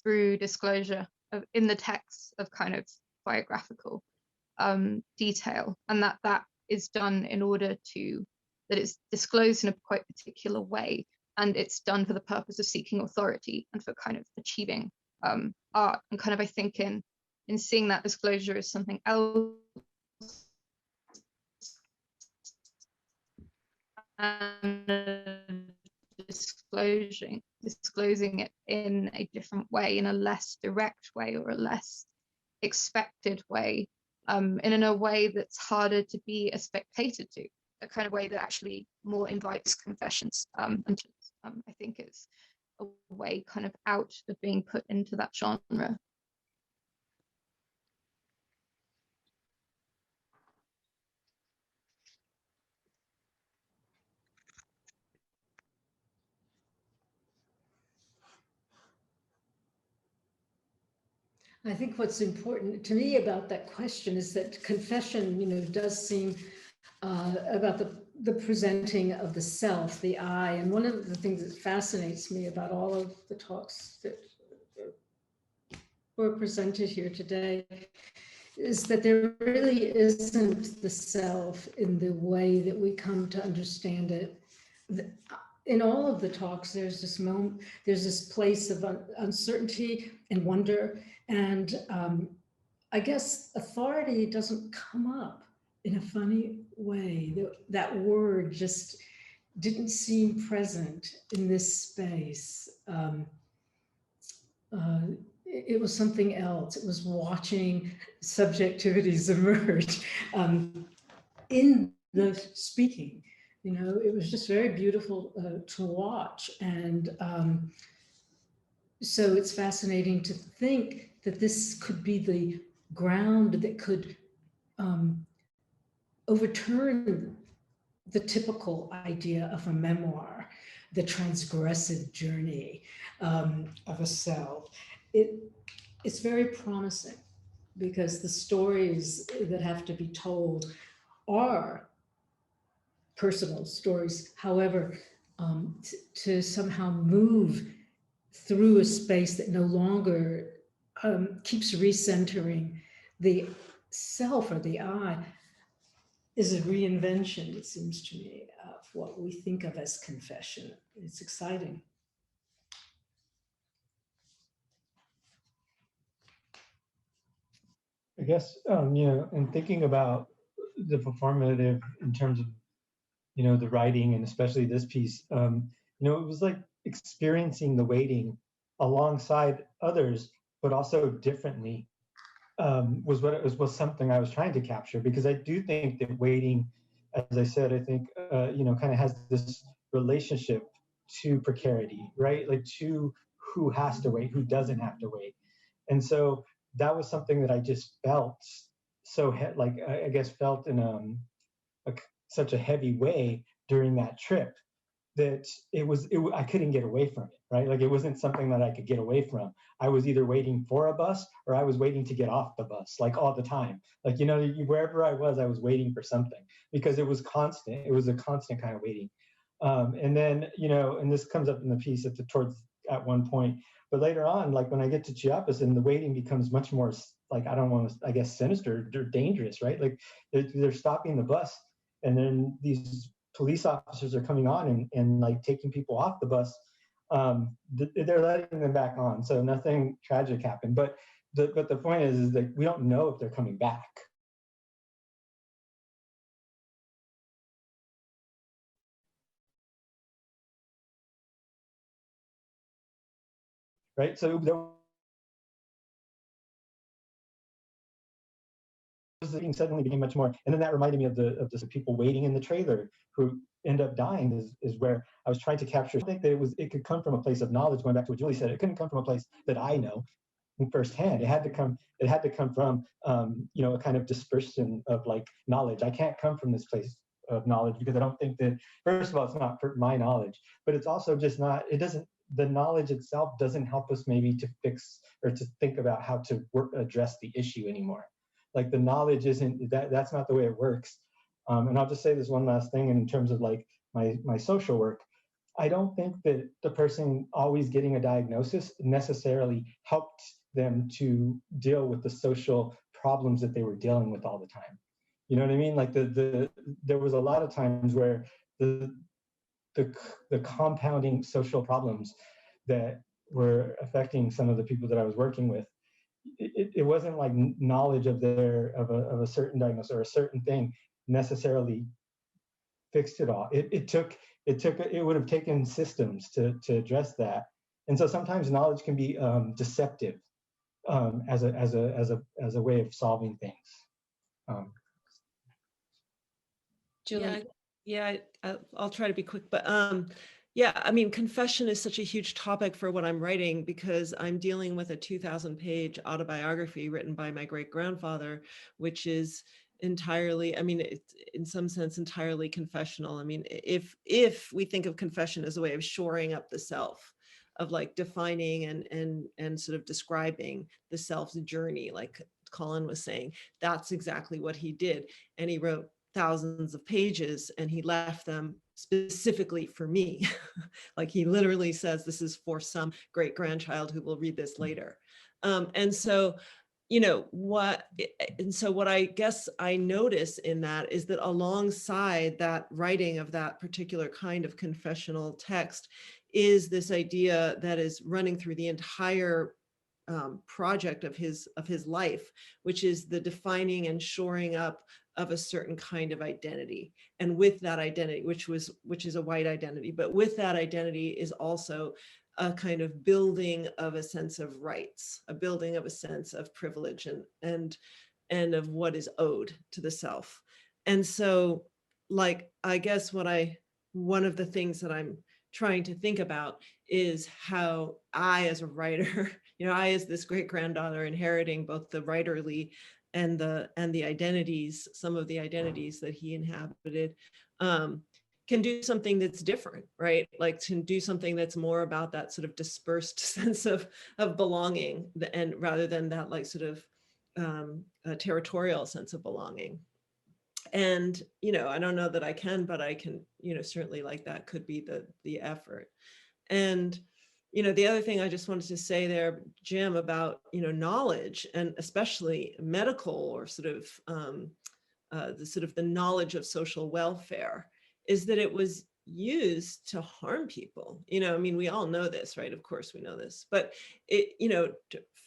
through disclosure in the text of kind of biographical detail, and that is done in order to, that it's disclosed in a quite particular way, and it's done for the purpose of seeking authority and for kind of achieving art. And kind of, I think in seeing that disclosure as something else, and disclosing it in a different way, in a less direct way or a less expected way, in a way that's harder to be a spectator to, a kind of way that actually more invites confessions. And I think it's a way kind of out of being put into that genre. I think what's important to me about that question is that confession, does seem about the presenting of the self, the I. And one of the things that fascinates me about all of the talks that were presented here today is that there really isn't the self in the way that we come to understand it. In all of the talks, there's this moment, there's this place of uncertainty and wonder. And I guess authority doesn't come up in a funny way. That word just didn't seem present in this space. It was something else. It was watching subjectivities emerge in the speaking. It was just very beautiful to watch. And so it's fascinating to think that this could be the ground that could overturn the typical idea of a memoir, the transgressive journey of a self. It's very promising because the stories that have to be told are personal stories. However, to somehow move through a space that no longer keeps recentering the self or the I is a reinvention, it seems to me, of what we think of as confession. It's exciting. I guess, in thinking about the performative in terms of, the writing and especially this piece, it was like experiencing the waiting alongside others, but also differently, was something I was trying to capture, because I do think that waiting, as I said, I think, kind of has this relationship to precarity, right? Like to who has to wait, who doesn't have to wait. And so that was something that I just felt I guess felt in such a heavy way during that trip, that I couldn't get away from it, right? Like it wasn't something that I could get away from. I was either waiting for a bus or I was waiting to get off the bus, like all the time. Like, wherever I was waiting for something, because it was constant. It was a constant kind of waiting. And then, and this comes up in the piece at one point, but later on, like when I get to Chiapas, and the waiting becomes much more like, I don't want to, I guess, sinister or dangerous, right? Like they're stopping the bus, and then these police officers are coming on and like taking people off the bus. They're letting them back on, so nothing tragic happened. But the point is that we don't know if they're coming back. Right, so suddenly became much more, and then that reminded me of the people waiting in the trailer who end up dying is where I was trying to capture. I think that it could come from a place of knowledge. Going back to what Julie said, it couldn't come from a place that I know firsthand. It had to come from a kind of dispersion of like knowledge. I can't come from this place of knowledge because I don't think that, first of all, it's not for my knowledge, but it's also just not. It doesn't. The knowledge itself doesn't help us maybe to fix or to think about how to address the issue anymore. Like the knowledge isn't that's not the way it works. And I'll just say this one last thing in terms of like my social work. I don't think that the person always getting a diagnosis necessarily helped them to deal with the social problems that they were dealing with all the time. You know what I mean? Like there was a lot of times where the compounding social problems that were affecting some of the people that I was working with, it wasn't like knowledge of a certain diagnosis or a certain thing necessarily fixed it all. It would have taken systems to address that. And so sometimes knowledge can be deceptive as a way of solving things. Julie. I'll try to be quick, but yeah, I mean, confession is such a huge topic for what I'm writing because I'm dealing with a 2,000-page autobiography written by my great-grandfather, which is entirely, I mean, it's in some sense entirely confessional. I mean, if we think of confession as a way of shoring up the self, of like defining and sort of describing the self's journey, like Colin was saying, that's exactly what he did. And he wrote thousands of pages and he left them specifically for me. Like he literally says, this is for some great grandchild who will read this later. And so, you know, what I guess I notice in that is that alongside that writing of that particular kind of confessional text is this idea that is running through the entire project of his life, which is the defining and shoring up of a certain kind of identity. And with that identity, which is a white identity, but with that identity is also a kind of building of a sense of rights, a building of a sense of privilege and of what is owed to the self. And so, like, I guess one of the things that I'm trying to think about is how I, as a writer, you know, I as this great granddaughter inheriting both the writerly and the identities, some of the identities that he inhabited, can do something that's different, right? Like to do something that's more about that sort of dispersed sense of belonging, and rather than that like sort of territorial sense of belonging. And, you know, I don't know that I can, but I can, you know, certainly like that could be the effort. And, you know, the other thing I just wanted to say there, Jim, about, you know, knowledge and especially medical or sort of the knowledge of social welfare is that it was used to harm people. You know, I mean, we all know this, right? Of course we know this, but it, you know,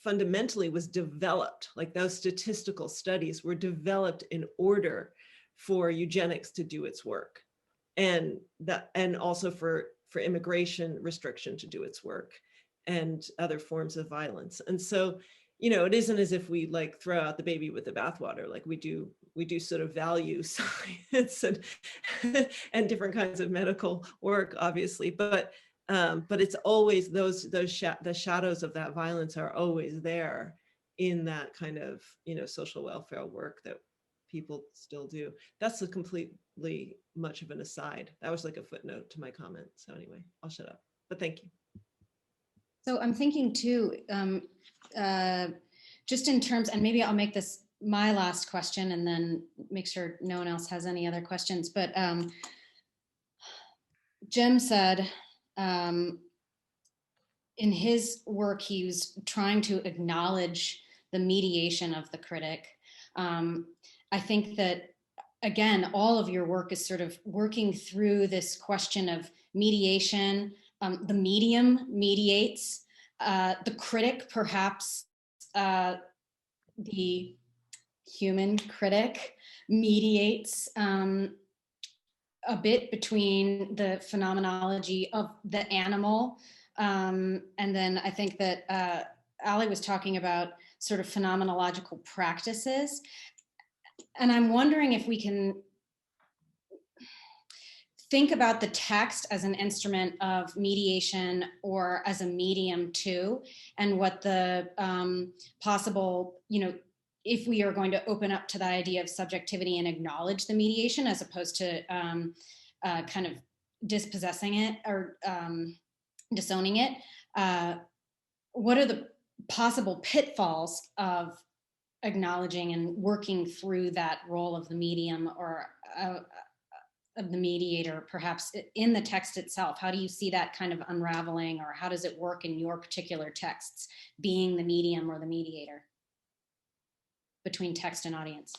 fundamentally was developed, like those statistical studies were developed in order for eugenics to do its work, and also for immigration restriction to do its work, and other forms of violence. And so, you know, it isn't as if we like throw out the baby with the bathwater. Like we do sort of value science and different kinds of medical work, obviously, but it's always the shadows of that violence are always there in that kind of, you know, social welfare work that people still do. That's a completely much of an aside. That was like a footnote to my comment. So anyway, I'll shut up, but thank you. So I'm thinking too, just in terms, and maybe I'll make this my last question and then make sure no one else has any other questions. But Jim said in his work, he was trying to acknowledge the mediation of the critic. I think that, again, all of your work is sort of working through this question of mediation. The medium mediates, the critic, perhaps the human critic mediates a bit between the phenomenology of the animal. And then I think that Ali was talking about sort of phenomenological practices. And I'm wondering if we can think about the text as an instrument of mediation or as a medium too, and what the possible, you know, if we are going to open up to the idea of subjectivity and acknowledge the mediation as opposed to kind of dispossessing it or disowning it, what are the possible pitfalls of acknowledging and working through that role of the medium or of the mediator, perhaps in the text itself? How do you see that kind of unraveling, or how does it work in your particular texts, being the medium or the mediator between text and audience?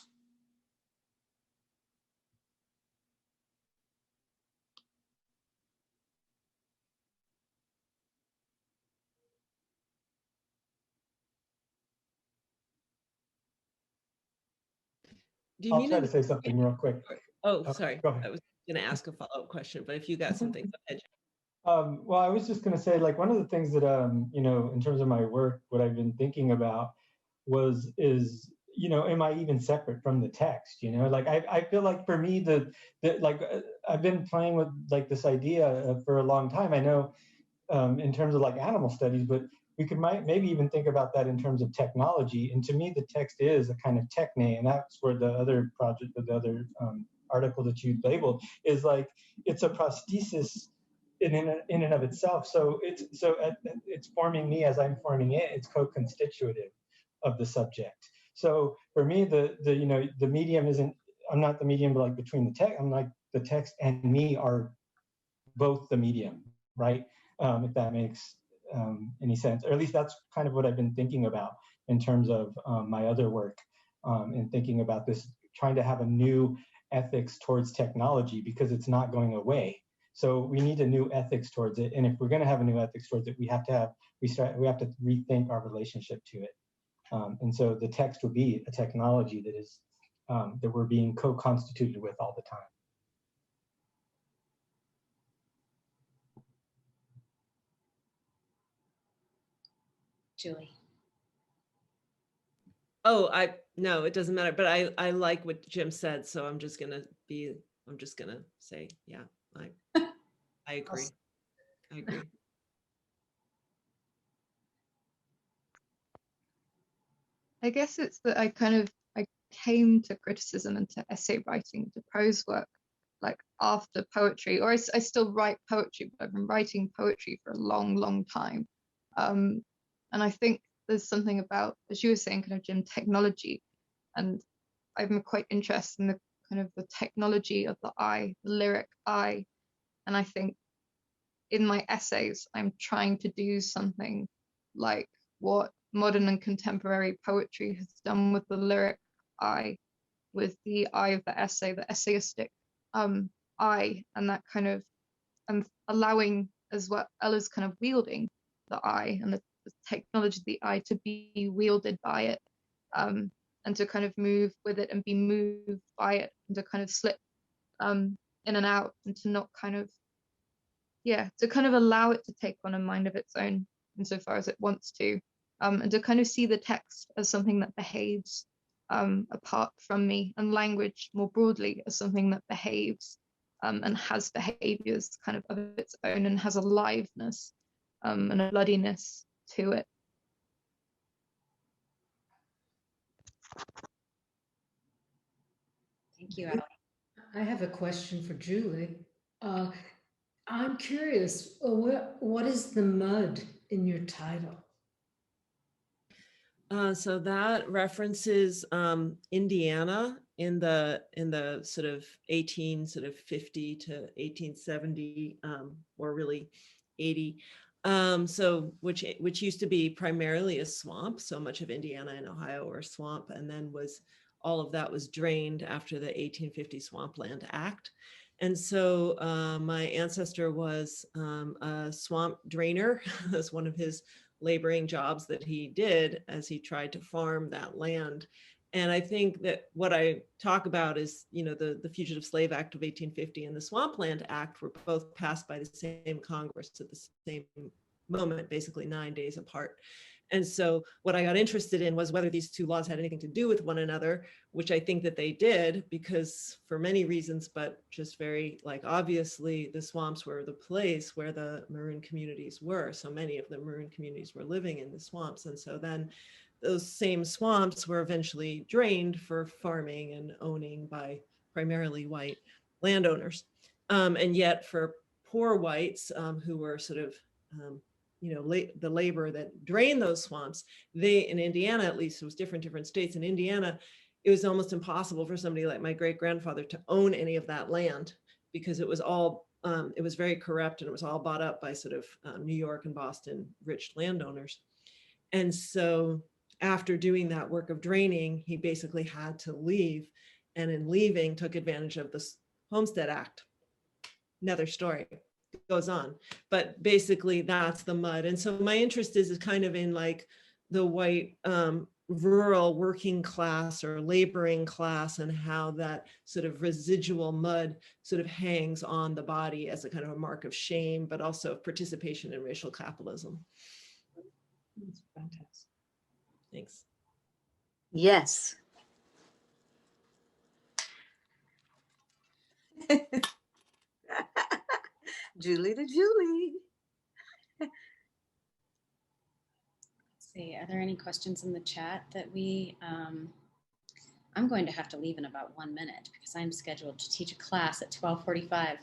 Do you I'll mean try in to say something real quick. Oh, sorry. Go ahead. I was going to ask a follow-up question, but if you got something, go ahead. Well, I was just going to say, like, one of the things that, you know, in terms of my work, what I've been thinking about is, you know, am I even separate from the text? You know, like, I feel like for me, I've been playing with like this idea for a long time. I know in terms of like animal studies, but we could maybe even think about that in terms of technology. And to me, the text is a kind of techne, and that's where the other project, the other article that you labeled is like, it's a prosthesis in and of itself. So it's forming me as I'm forming it. It's co-constitutive of the subject. So for me, the you know, the medium isn't, I'm not the medium like between the text. I'm like, the text and me are both the medium, right? If that makes any sense, or at least that's kind of what I've been thinking about in terms of my other work, and thinking about this, trying to have a new ethics towards technology, because it's not going away. So we need a new ethics towards it, and if we're going to have a new ethics towards it, we have to rethink our relationship to it. And so the text would be a technology that is that we're being co-constituted with all the time. Julie. Oh, no, it doesn't matter. But I like what Jim said, so I'm just gonna say, yeah, I agree. I agree. I guess it's that I came to criticism and to essay writing, to prose work, like after poetry, or I still write poetry, but I've been writing poetry for a long, long time. And I think there's something about, as you were saying, kind of Jim, technology, and I'm quite interested in the kind of the technology of the I, the lyric I, and I think in my essays, I'm trying to do something like what modern and contemporary poetry has done with the lyric I, with the I of the essay, the essayistic I, and that kind of, and allowing as well as kind of wielding the I and the technology of the I to be wielded by it, and to kind of move with it and be moved by it, and to kind of slip in and out, and to not kind of, yeah, to kind of allow it to take on a mind of its own insofar as it wants to, and to kind of see the text as something that behaves apart from me, and language more broadly as something that behaves and has behaviors kind of its own, and has a liveness and a bloodiness to it. Thank you, Allie. I have a question for Julie. I'm curious, what is the mud in your title? So that references Indiana in the sort of 1850 to 1870, or really 80. So which used to be primarily a swamp. So much of Indiana and Ohio were swamp, and then all of that was drained after the 1850 Swampland Act. And so my ancestor was a swamp drainer. That's one of his laboring jobs that he did as he tried to farm that land. And I think that what I talk about is, you know, the Fugitive Slave Act of 1850 and the Swampland Act were both passed by the same Congress at the same moment, basically 9 days apart. And so what I got interested in was whether these two laws had anything to do with one another, which I think that they did, because for many reasons, but just very like obviously the swamps were the place where the Maroon communities were. So many of the Maroon communities were living in the swamps. And so then those same swamps were eventually drained for farming and owning by primarily white landowners. And yet for poor whites who were sort of you know, the labor that drained those swamps, in Indiana, at least, it was different states. In Indiana, it was almost impossible for somebody like my great grandfather to own any of that land, because it was all, it was very corrupt, and it was all bought up by sort of New York and Boston rich landowners. And so after doing that work of draining, he basically had to leave, and in leaving took advantage of this Homestead Act. Another story goes on, but basically that's the mud. And so my interest is kind of in like the white rural working class or laboring class, and how that sort of residual mud sort of hangs on the body as a kind of a mark of shame, but also participation in racial capitalism. That's fantastic. Thanks. Yes. Julie to Julie. Let's see, are there any questions in the chat that we, I'm going to have to leave in about 1 minute because I'm scheduled to teach a class at 12:45.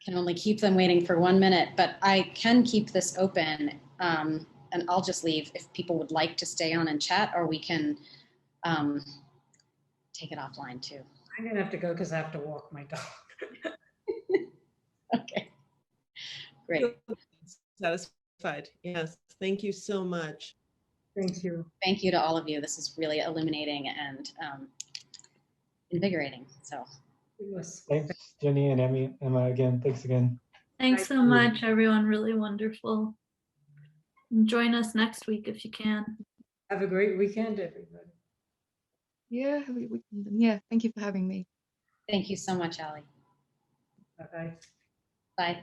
Can only keep them waiting for 1 minute, but I can keep this open, and I'll just leave if people would like to stay on and chat, or we can take it offline too. I'm gonna have to go because I have to walk my dog. Okay, great. Satisfied. Yes. Thank you so much. Thank you. Thank you to all of you. This is really illuminating and invigorating. So Yes. Thanks, Jenny and Emma again. Thanks again. Thanks so much, everyone. Really wonderful. And join us next week if you can. Have a great weekend, everybody. Yeah, yeah. Thank you for having me. thank you so much, Allie. Bye-bye. Bye.